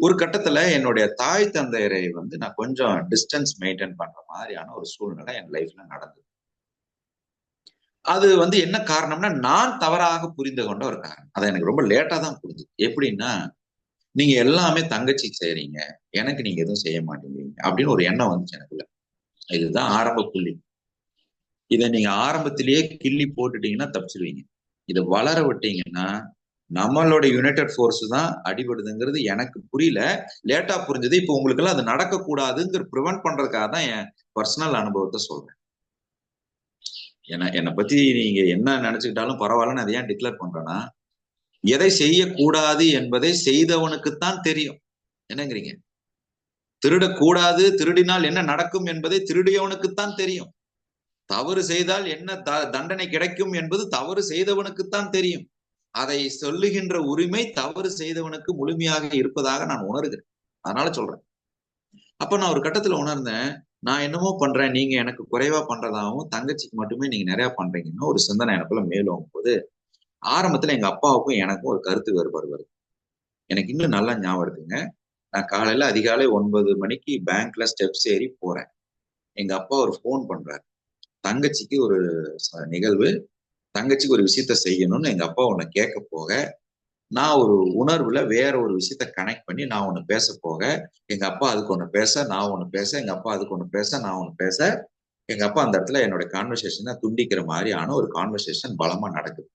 ஒரு கட்டத்துல என்னுடைய தாய் தந்தையரை நான் கொஞ்சம் டிஸ்டன்ஸ் மெயின்டைன் பண்ற மாதிரியான ஒரு சூழ்நிலை என் லைஃப்ல நடந்தது. அது என்ன காரணம்னா, நான் தவறாக புரிந்து கொண்ட ஒரு காரணம். அதை எனக்கு ரொம்ப லேட்டா தான் புரிஞ்சுது. எப்படின்னா, நீங்க எல்லாமே தங்கச்சி செய்றீங்க, எனக்கு நீங்க எதுவும் செய்ய மாட்டேங்கிறீங்க அப்படின்னு ஒரு எண்ணம் வந்துச்சு எனக்குள்ள. இதுதான் ஆரம்ப புள்ளி. இதை நீங்க ஆரம்பத்திலேயே கிள்ளி போட்டுட்டீங்கன்னா தப்பிச்சிருவீங்க. இதை வளர விட்டீங்கன்னா நம்மளோட யுனைடெட் ஃபோர்ஸ் தான் அடிபடுதுங்கிறது எனக்கு புரியல, லேட்டா புரிஞ்சது. இப்போ உங்களுக்கு எல்லாம் அது நடக்கக்கூடாதுங்கிற ப்ரிவென்ட் பண்றதுக்காக தான் என் பர்சனல் அனுபவத்தை சொல்றேன். என்னை பத்தி நீங்க என்ன நினைச்சுக்கிட்டாலும் பரவாயில்லன்னு அதை ஏன் டிக்ளேர் பண்றேன்னா, எதை செய்யக்கூடாது என்பதை செய்தவனுக்குத்தான் தெரியும். என்னங்கிறீங்க? திருடக்கூடாது, திருடினால் என்ன நடக்கும் என்பதை திருடியவனுக்குத்தான் தெரியும். தவறு செய்தால் என்ன தண்டனை கிடைக்கும் என்பது தவறு செய்தவனுக்குத்தான் தெரியும். அதை சொல்லுகின்ற உரிமை தவறு செய்தவனுக்கு முழுமையாக இருப்பதாக நான் உணர்கிறேன். அதனால சொல்றேன். அப்ப நான் ஒரு கட்டத்துல உணர்ந்தேன், நான் என்னமோ பண்றேன், நீங்க எனக்கு குறைவா பண்றதாகவும் தங்கச்சிக்கு மட்டுமே நீங்க நிறைய பண்றீங்கன்னு ஒரு சிந்தனை எனக்குள்ள மேலும் போது, ஆரம்பத்துல எங்க அப்பாவுக்கும் எனக்கும் ஒரு கருத்து வேறுபாடு வருது. எனக்கு இன்னும் நல்லா ஞாபகம் இருக்குங்க. நான் காலையில அதிகாலை 9 மணிக்கு பேங்க்ல ஸ்டெப்ஸ் ஏறி போறேன். எங்க அப்பா ஒரு போன் பண்றாரு. தங்கச்சிக்கு ஒரு நிகழ்வு, தங்கச்சிக்கு ஒரு விஷயத்த செய்யணும்னு எங்க அப்பா உன்னை கேட்க போக, நான் ஒரு உணர்வுல வேற ஒரு விஷயத்த கனெக்ட் பண்ணி நான் ஒண்ணு பேச போக, எங்க அப்பா அதுக்கு ஒண்ணு பேச, நான் ஒண்ணு பேச, எங்க அப்பா அதுக்கு ஒண்ணு பேச, நான் ஒண்ணு பேச, எங்க அப்பா அந்த இடத்துல என்னோட கான்வர்சேஷனை துண்டிக்கிற மாதிரியான ஒரு கான்வர்சேஷன் பலமா நடக்குது.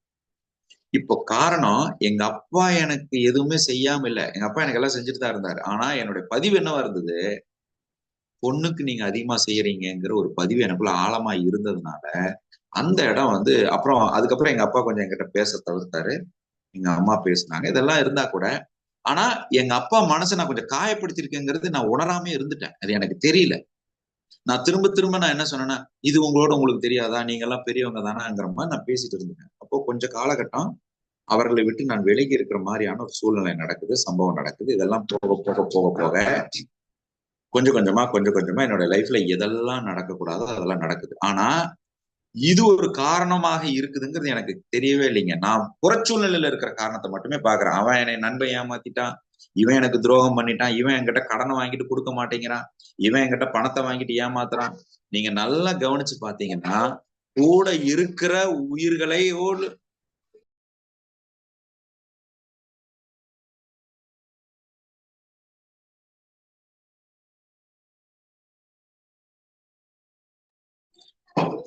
இப்போ காரணம், எங்க அப்பா எனக்கு எதுவுமே செய்யாம இல்ல. எங்க அப்பா எனக்கு எல்லாம் செஞ்சுட்டு தான் இருந்தாரு. ஆனா என்னுடைய பதிவு என்னவா இருந்தது, பொண்ணுக்கு நீங்க அதிகமா செய்யறீங்கிற ஒரு பதிவு எனக்குள்ள ஆழமா இருந்ததுனால, அந்த இடம் அப்புறம் அதுக்கப்புறம் எங்க அப்பா கொஞ்சம் என்கிட்ட பேச தவிர்த்தாரு. எங்க அம்மா பேசினாங்க. இதெல்லாம் இருந்தா கூட, ஆனா எங்க அப்பா மனசை நான் கொஞ்சம் காயப்படுத்திருக்கேங்கிறது நான் உணராமே இருந்துட்டேன். அது எனக்கு தெரியல. நான் திரும்ப திரும்ப நான் என்ன சொன்னேன்னா, இது உங்களுக்கு தெரியாதா, நீங்க எல்லாம் பெரியவங்க தானாங்கிற மாதிரி நான் பேசிட்டு இருந்தேன். அப்போ கொஞ்சம் காலகட்டம் அவர்களை விட்டு நான் விலகி இருக்கிற மாதிரியான ஒரு சூழ்நிலை நடக்குது, சம்பவம் நடக்குது. இதெல்லாம் போக போக போக போக கொஞ்சம் கொஞ்சமா என்னோட லைஃப்ல எதெல்லாம் நடக்கக்கூடாதோ அதெல்லாம் நடக்குது. ஆனா இது ஒரு காரணமாக இருக்குதுங்கிறது எனக்கு தெரியவே இல்லைங்க. நான் புறச்சூழ்நிலையில இருக்கிற காரணத்தை மட்டுமே பாக்குறேன். அவன் என்னை நண்பன் ஏமாத்திட்டான், இவன் எனக்கு துரோகம் பண்ணிட்டான், இவன் என்கிட்ட கடனை வாங்கிட்டு கொடுக்க மாட்டேங்கிறான், இவன் என்கிட்ட பணத்தை வாங்கிட்டு ஏமாத்துறான். நீங்க நல்லா கவனிச்சு பாத்தீங்கன்னா, கூட இருக்கிற உயிர்களையோடு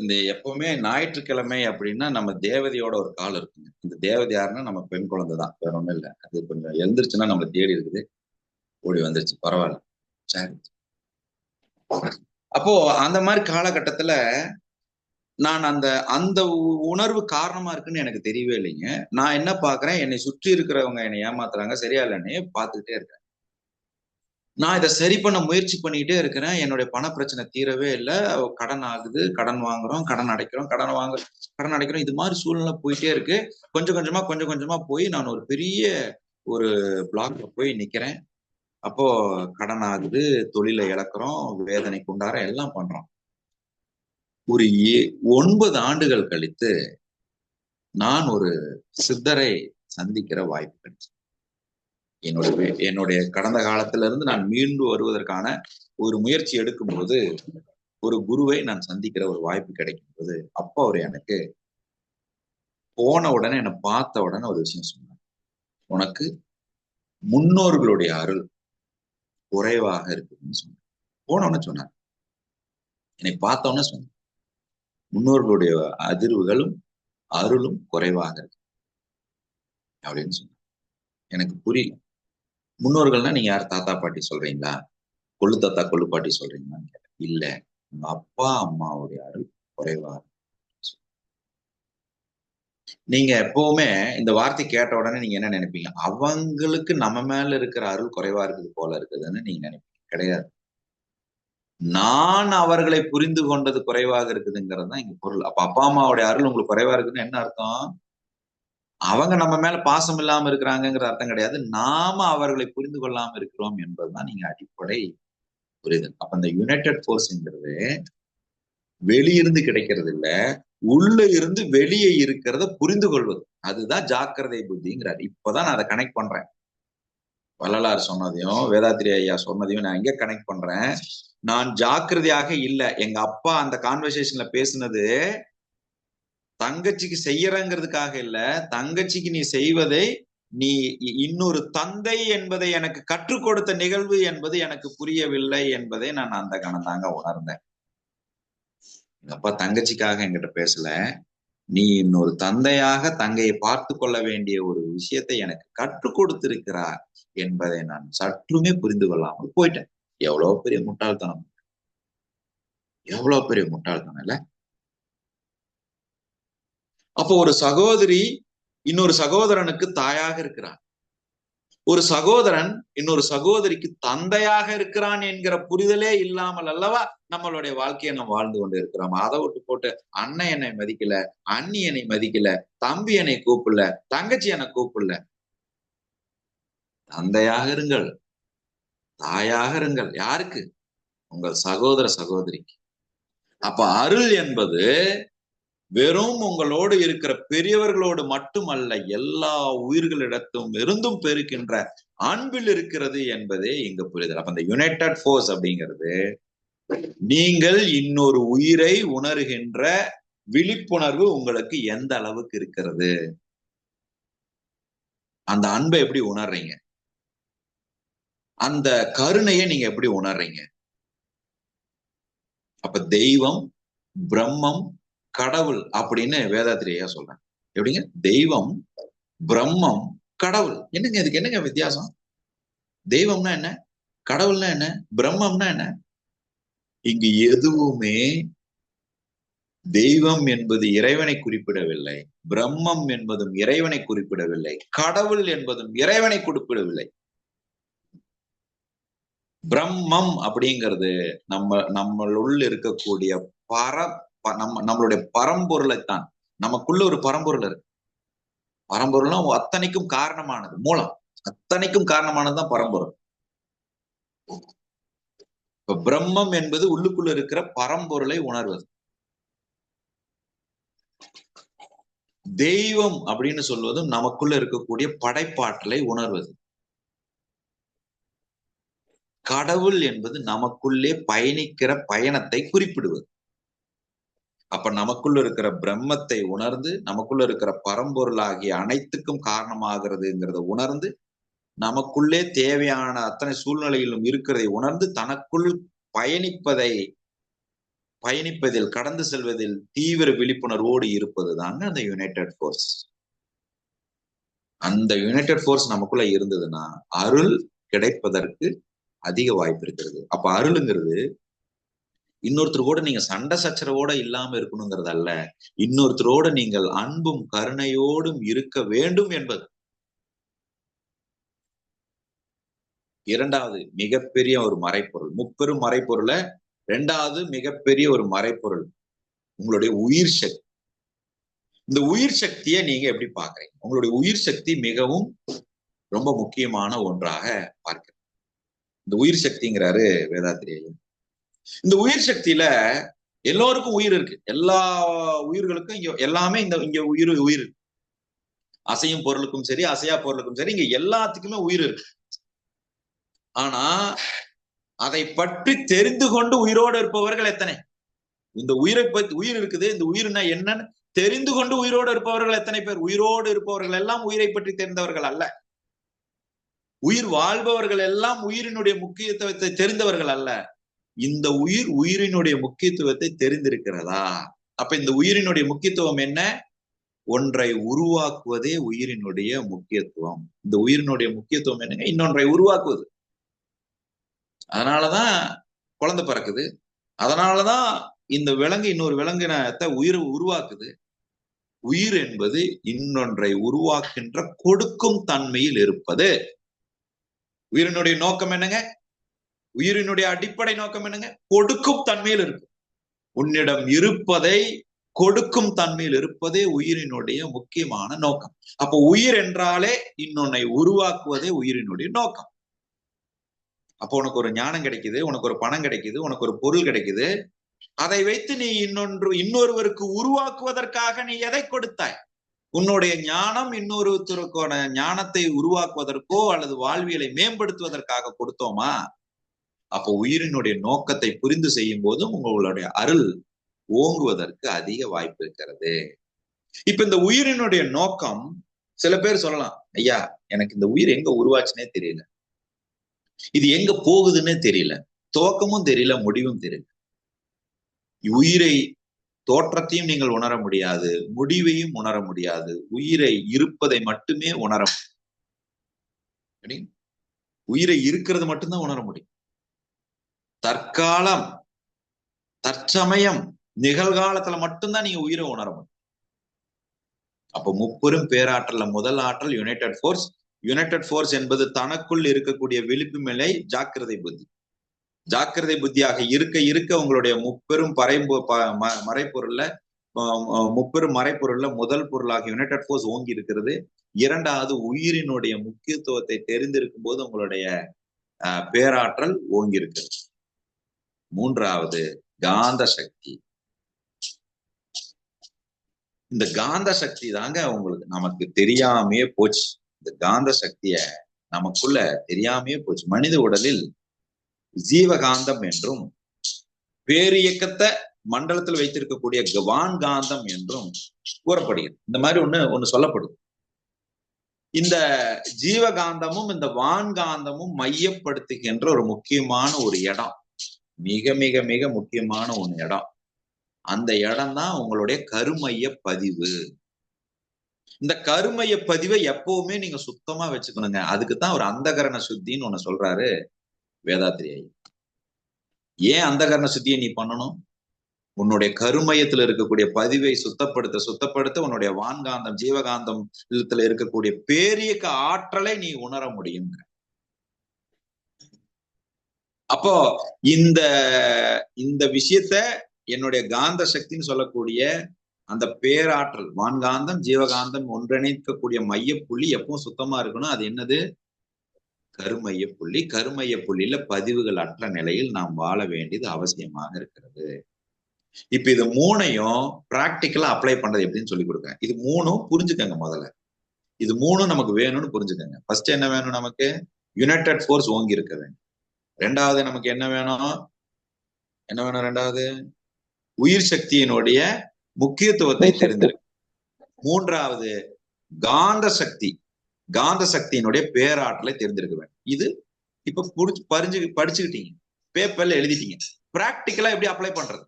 இந்த எப்பவுமே ஞாயிற்றுக்கிழமை அப்படின்னா நம்ம தேவதையோட ஒரு கால் இருக்குங்க. இந்த தேவதை யாருன்னா நம்ம பெண் குழந்தை தான், வேற ஒண்ணும் இல்லை. அது கொஞ்சம் எழுந்திருச்சுன்னா நம்மளை தேடி இருக்குது, ஓடி வந்துருச்சு, பரவாயில்ல, சரி. அப்போ அந்த மாதிரி காலகட்டத்துல நான் அந்த அந்த உணர்வு காரணமா இருக்குன்னு எனக்கு தெரியவே இல்லைங்க. நான் என்ன பாக்குறேன், என்னை சுற்றி இருக்கிறவங்க என்னை ஏமாத்துறாங்க, சரியா இல்லைன்னு பாத்துக்கிட்டே இருக்கேன். நான் இதை சரி பண்ண முயற்சி பண்ணிக்கிட்டே இருக்கிறேன். என்னுடைய பண பிரச்சனை தீரவே இல்லை. கடன் ஆகுது, கடன் வாங்குறோம், கடன் அடைக்கிறோம், கடன் அடைக்கிறோம். இது மாதிரி சூழ்நிலை போயிட்டே இருக்கு. கொஞ்சம் கொஞ்சமா போய் நான் ஒரு பெரிய ஒரு பிளாக்ல போய் நிக்கிறேன். அப்போ கடன் ஆகுது, தொழிலை இழக்கிறோம், வேதனைக்கு உண்டார எல்லாம் பண்றோம். ஒரு 9 ஆண்டுகள் கழித்து நான் ஒரு சித்தரை சந்திக்கிற வாய்ப்பு கிடைச்சது. என்னுடைய கடந்த காலத்துல இருந்து நான் மீண்டு வருவதற்கான ஒரு முயற்சி எடுக்கும்போது ஒரு குருவை நான் சந்திக்கிற ஒரு வாய்ப்பு கிடைக்கும் போது, அப்போ அவர் எனக்கு போன உடனே, என்னை பார்த்த உடனே ஒரு விஷயம் சொன்னார். உனக்கு முன்னோர்களுடைய அருள் குறைவாக இருக்குதுன்னு சொன்னார். போன உடனே சொன்னார், என்னை பார்த்த உடனே சொன்னார், முன்னோர்களுடைய அதிர்வுகளும் அருளும் குறைவாக இருக்கு அப்படின்னு சொன்னார். எனக்கு புரியல. முன்னோர்கள்னா நீங்க யார், தாத்தா பாட்டி சொல்றீங்களா, கொள்ளு தாத்தா கொள்ளு பாட்டி சொல்றீங்களான்னு கேட்டேன். இல்ல, உங்க அப்பா அம்மாவுடைய அருள் குறைவா. நீங்க எப்பவுமே இந்த வார்த்தை கேட்ட உடனே நீங்க என்ன நினைப்பீங்க, அவங்களுக்கு நம்ம மேல இருக்கிற அருள் குறைவா இருக்குது போல இருக்குதுன்னு நீங்க நினைப்பீங்க. கிடையாது. நான் அவர்களை புரிந்து கொண்டது குறைவாக இருக்குதுங்கிறது தான் இங்க பொருள். அப்ப அப்பா அம்மாவுடைய அருள் உங்களுக்கு குறைவா இருக்குன்னு என்ன அர்த்தம்? அவங்க நம்ம மேல பாசம் இல்லாம இருக்கிறாங்கிற அர்த்தம் கிடையாது. நாம அவர்களை புரிந்து கொள்ளாம இருக்கிறோம் என்பதுதான் நீங்க அடிப்படை புரியுது. அப்ப இந்த யுனைடெட் ஃபோர்ஸ்ங்கிறது வெளியிருந்து கிடைக்கிறது இல்ல, உள்ள இருந்து வெளியே இருக்கிறத புரிந்து கொள்வது. அதுதான் ஜாக்கிரதை புத்திங்கிறார். இப்பதான் நான் அதை கனெக்ட் பண்றேன். வள்ளலார் சொன்னதையும் வேதாத்திரி ஐயா சொன்னதையும் நான் எங்க கனெக்ட் பண்றேன். நான் ஜாக்கிரதையாக இல்ல. எங்க அப்பா அந்த கான்வர்சேஷன்ல பேசுனது தங்கச்சிக்கு செய்யறங்கிறதுக்காக இல்ல, தங்கச்சிக்கு நீ செய்வதை நீ இன்னொரு தந்தை என்பதை எனக்கு கற்றுக் கொடுத்த நிகழ்வு என்பது எனக்கு புரியவில்லை என்பதை நான் அந்த கணம் தாங்க உணர்ந்தேன். எங்க அப்பா தங்கச்சிக்காக என்கிட்ட பேசல, நீ இன்னொரு தந்தையாக தங்கையை பார்த்து கொள்ள வேண்டிய ஒரு விஷயத்தை எனக்கு கற்றுக் கொடுத்திருக்கிறார் என்பதை நான் சற்றுமே புரிந்து கொள்ளாமல் போயிட்டேன். எவ்வளவு பெரிய முட்டாள்தனம், எவ்வளவு பெரிய முட்டாள்தனம் இல்ல? அப்போ ஒரு சகோதரி இன்னொரு சகோதரனுக்கு தாயாக இருக்கிறான், ஒரு சகோதரன் இன்னொரு சகோதரிக்கு தந்தையாக இருக்கிறான் என்கிற புரிதலே இல்லாமல் அல்லவா நம்மளுடைய வாழ்க்கையை நம்ம வாழ்ந்து கொண்டு இருக்கிறோம். அதை விட்டு போட்டு அண்ணன் என்னை மதிக்கல, அண்ணி என்னை மதிக்கல, தம்பி என்னை கூப்பிடல, தங்கச்சி என்னை கூப்பிடல. தந்தையாக இருங்கள், தாயாக இருங்கள். யாருக்கு? உங்கள் சகோதர சகோதரிக்கு. அப்ப அருள் என்பது வெறும் உங்களோடு இருக்கிற பெரியவர்களோடு மட்டுமல்ல, எல்லா உயிர்களிடத்தும் இருந்தும் பெருக்கின்ற அன்பில் இருக்கிறது என்பதே இங்க புரிதல். அப்ப இந்த யுனைடெட் ஃபோர்ஸ் அப்படிங்கிறது நீங்கள் இன்னொரு உயிரை உணர்கின்ற விழிப்புணர்வு உங்களுக்கு எந்த அளவுக்கு இருக்கிறது, அந்த அன்பை எப்படி உணர்றீங்க, அந்த கருணையை நீங்க எப்படி உணர்றீங்க? அப்ப தெய்வம், பிரம்மம், கடவுள் அப்படின்னு வேதாத்திரியா சொல்றேன். எப்படிங்க? தெய்வம், பிரம்மம், கடவுள். என்னங்க இதுக்கு என்னங்க வித்தியாசம்? தெய்வம்னா என்ன, கடவுள்னா என்ன, பிரம்மம்னா என்ன? இங்கு எதுவுமே தெய்வம் என்பது இறைவனை குறிப்பிடவில்லை, பிரம்மம் என்பதும் இறைவனை குறிப்பிடவில்லை, கடவுள் என்பதும் இறைவனை குறிப்பிடவில்லை. பிரம்மம் அப்படிங்கிறது நம்மளுள்ள இருக்கக்கூடிய நம்மளுடைய பரம்பொருளைத்தான். நமக்குள்ள ஒரு பரம்பொருள் இருக்கு. பரம்பொருள்லாம் அத்தனைக்கும் காரணமானது, மூலம் அத்தனைக்கும் காரணமானதுதான் பரம்பொருள். இப்ப பிரம்மம் என்பது உள்ளுக்குள்ள இருக்கிற பரம்பொருளை உணர்வது. தெய்வம் அப்படின்னு சொல்வதும் நமக்குள்ள இருக்கக்கூடிய படைப்பாற்றலை உணர்வது. கடவுள் என்பது நமக்குள்ளே பயணிக்கிற பயணத்தை குறிப்பிடுவது. அப்ப நமக்குள்ள இருக்கிற பிரம்மத்தை உணர்ந்து, நமக்குள்ள இருக்கிற பரம்பொருளாகிய அனைத்துக்கும் காரணமாகிறதுங்கிறத உணர்ந்து, நமக்குள்ளே தேவையான அத்தனை சூழ்நிலையிலும் இருக்கிறதை உணர்ந்து, தனக்குள் பயணிப்பதில், கடந்து செல்வதில் தீவிர விழிப்புணர்வோடு இருப்பது தாங்க அந்த யுனைடெட் ஃபோர்ஸ். அந்த யுனைடெட் ஃபோர்ஸ் நமக்குள்ள இருந்ததுன்னா அருள் கிடைப்பதற்கு அதிக வாய்ப்பு இருக்கிறது. அப்ப அருளுங்கிறது இன்னொருத்தரோட நீங்க சண்டை சச்சரவோட இல்லாம இருக்கணுங்கிறது அல்ல, இன்னொருத்தரோட நீங்கள் அன்பும் கருணையோடும் இருக்க வேண்டும் என்பது. இரண்டாவது மிகப்பெரிய ஒரு மறைப்பொருள், முப்பெரும் மறைப்பொருள இரண்டாவது மிகப்பெரிய ஒரு மறைப்பொருள் உங்களுடைய உயிர் சக்தி. இந்த உயிர் சக்தியை நீங்க எப்படி பாக்குறீங்க? உங்களுடைய உயிர் சக்தி மிகவும் ரொம்ப முக்கியமான ஒன்றாக பார்க்கிறேன். இந்த உயிர் சக்திங்கிறாரு வேதாத்திரியா. இந்த உயிர் சக்தியில எல்லோருக்கும் உயிர் இருக்கு, எல்லா உயிர்களுக்கும் இங்க எல்லாமே இங்க உயிர் இருக்கு. அசையும் பொருளுக்கும் சரி, அசையா பொருளுக்கும் சரி, இங்க எல்லாத்துக்குமே உயிர் இருக்கு. ஆனா அதை பற்றி தெரிந்து கொண்டு உயிரோடு இருப்பவர்கள் எத்தனை? இந்த உயிரை பற்றி, உயிர் இருக்குது, இந்த உயிர்னா என்னன்னு தெரிந்து கொண்டு உயிரோடு இருப்பவர்கள் எத்தனை பேர்? உயிரோடு இருப்பவர்கள் எல்லாம் உயிரை பற்றி தெரிந்தவர்கள் அல்ல. உயிர் வாழ்பவர்கள் எல்லாம் உயிரினுடைய முக்கியத்துவத்தை தெரிந்தவர்கள் அல்ல. இந்த உயிரினுடைய முக்கியத்துவத்தை தெரிந்திருக்கிறதா? அப்ப இந்த உயிரினுடைய முக்கியத்துவம் என்ன? ஒன்றை உருவாக்குவதே உயிரினுடைய முக்கியத்துவம். இந்த உயிரினுடைய முக்கியத்துவம் என்னங்க? இன்னொன்றை உருவாக்குவது. அதனாலதான் குழந்தை பிறக்குது, அதனாலதான் இந்த விலங்கு இன்னொரு விலங்கினத்தை உயிரை உருவாக்குது. உயிர் என்பது இன்னொன்றை உருவாக்கின்ற கொடுக்கும் தன்மையில் இருப்பது. உயிரினுடைய நோக்கம் என்னங்க? உயிரினுடைய அடிப்படை நோக்கம் என்னங்க? கொடுக்கும் தன்மையில் இருக்கு. உன்னிடம் இருப்பதை கொடுக்கும் தன்மையில் இருப்பதே உயிரினுடைய முக்கியமான நோக்கம். அப்போ உயிர் என்றாலே இன்னொன்னை உருவாக்குவதே உயிரினுடைய நோக்கம். அப்போ உனக்கு ஒரு ஞானம் கிடைக்குது, உனக்கு ஒரு பணம் கிடைக்குது, உனக்கு ஒரு பொருள் கிடைக்குது, அதை வைத்து நீ இன்னொருவருக்கு உருவாக்குவதற்காக நீ எதை கொடுத்தாய்? உன்னுடைய ஞானம் இன்னொருத்தருக்கான ஞானத்தை உருவாக்குவதற்கோ அல்லது வாழ்வியலை மேம்படுத்துவதற்காக கொடுத்தோமா? அப்போ உயிரினுடைய நோக்கத்தை புரிந்து செய்யும் போதும் உங்களுடைய அருள் ஓங்குவதற்கு அதிக வாய்ப்பு இருக்கிறது. இப்ப இந்த உயிரினுடைய நோக்கம், சில பேர் சொல்லலாம், ஐயா எனக்கு இந்த உயிர் எங்க உருவாச்சுன்னே தெரியல, இது எங்க போகுதுன்னே தெரியல, துவக்கமும் தெரியல, முடிவும் தெரியல. உயிரை தோற்றத்தையும் நீங்கள் உணர முடியாது, முடிவையும் உணர முடியாது. உயிரை இருப்பதை மட்டுமே உணர முடியும். உயிரை இருக்கிறது மட்டும்தான் உணர முடியும். தற்காலம், தற்சமயம், நிகழ்காலத்துல மட்டும்தான் நீங்க உயிரை உணர முடியும். அப்ப முப்பெரும் பேராற்றல்ல முதல் ஆற்றல் யுனைடெட் ஃபோர்ஸ். யுனைடெட் ஃபோர்ஸ் என்பது தனக்குள் இருக்கக்கூடிய விழிப்பு நிலை ஜாக்கிரதை புத்தி. ஜாக்கிரதை புத்தியாக இருக்க இருக்க உங்களுடைய முப்பெரும் மறைப்பொருள்ல முப்பெரும் மறைப்பொருள்ல முதல் பொருளாக யுனைடெட் ஃபோர்ஸ் ஓங்கி இருக்கிறது. இரண்டாவது, உயிரினுடைய முக்கியத்துவத்தை தெரிந்திருக்கும் போது உங்களுடைய பேராற்றல் ஓங்கி இருக்கிறது. மூன்றாவது, காந்த சக்தி. இந்த காந்த சக்தி தாங்க உங்களுக்கு நமக்கு தெரியாமையே போச்சு. இந்த காந்த சக்திய நமக்குள்ள தெரியாமையே போச்சு. மனித உடலில் ஜீவகாந்தம் என்றும் பேரியக்கத்தை மண்டலத்தில் வைத்திருக்கக்கூடிய வான்காந்தம் என்றும் கூறப்படுகிறது. இந்த மாதிரி ஒண்ணு சொல்லப்படுது. இந்த ஜீவகாந்தமும் இந்த வான்காந்தமும் மையப்படுத்துகின்ற ஒரு முக்கியமான ஒரு இடம், மிக மிக மிக முக்கியமான ஒரு இடம். அந்த இடம் தான் உங்களுடைய கருமைய பதிவு. இந்த கருமைய பதிவை எப்பவுமே நீங்க சுத்தமா வச்சுக்கணுங்க. அதுக்குத்தான் ஒரு அந்தகரண சுத்தின்னு ஒண்ணு சொல்றாரு வேதாத்திரி. ஏன் அந்தகரண சுத்தியை நீ பண்ணணும்? உன்னுடைய கருமையத்துல இருக்கக்கூடிய பதிவை சுத்தப்படுத்த உன்னுடைய வான்காந்தம் ஜீவகாந்தம் இருக்கக்கூடிய பேரியக்க ஆற்றலை நீ உணர முடியும். அப்போ இந்த விஷயத்த என்னுடைய காந்த சக்தின்னு சொல்லக்கூடிய அந்த பேராற்றல், வான்காந்தம் ஜீவகாந்தம் ஒன்றிணைக்கக்கூடிய மையப்புள்ளி எப்பவும் சுத்தமா இருக்கணும். அது என்னது? கருமைய புள்ளி. கருமைய புள்ளியில பதிவுகள் அற்ற நிலையில் நாம் வாழ வேண்டியது அவசியமாக இருக்கிறது. இப்ப இது மூணையும் பிராக்டிக்கலா அப்ளை பண்றது எப்படின்னு சொல்லி கொடுங்க. இது மூணும் புரிஞ்சுக்கங்க. முதல்ல இது மூணும் நமக்கு வேணும்னு புரிஞ்சுக்கங்க. ஃபர்ஸ்ட் என்ன வேணும்? நமக்கு யுனைடெட் ஃபோர்ஸ் ஓங்கி இருக்க வேண்டும். ரெண்டாவது நமக்கு என்ன வேணும்? ரெண்டாவது, உயிர் சக்தியினுடைய முக்கியத்துவத்தை தெரிந்திருக்கு. மூன்றாவது, காந்த சக்தியினுடைய பேராற்றலை தெரிந்திருக்க வேண்டும். இது இப்ப படிச்சுக்கிட்டீங்க, பேப்பர்ல எழுதிட்டீங்க. பிராக்டிக்கலா எப்படி அப்ளை பண்றது?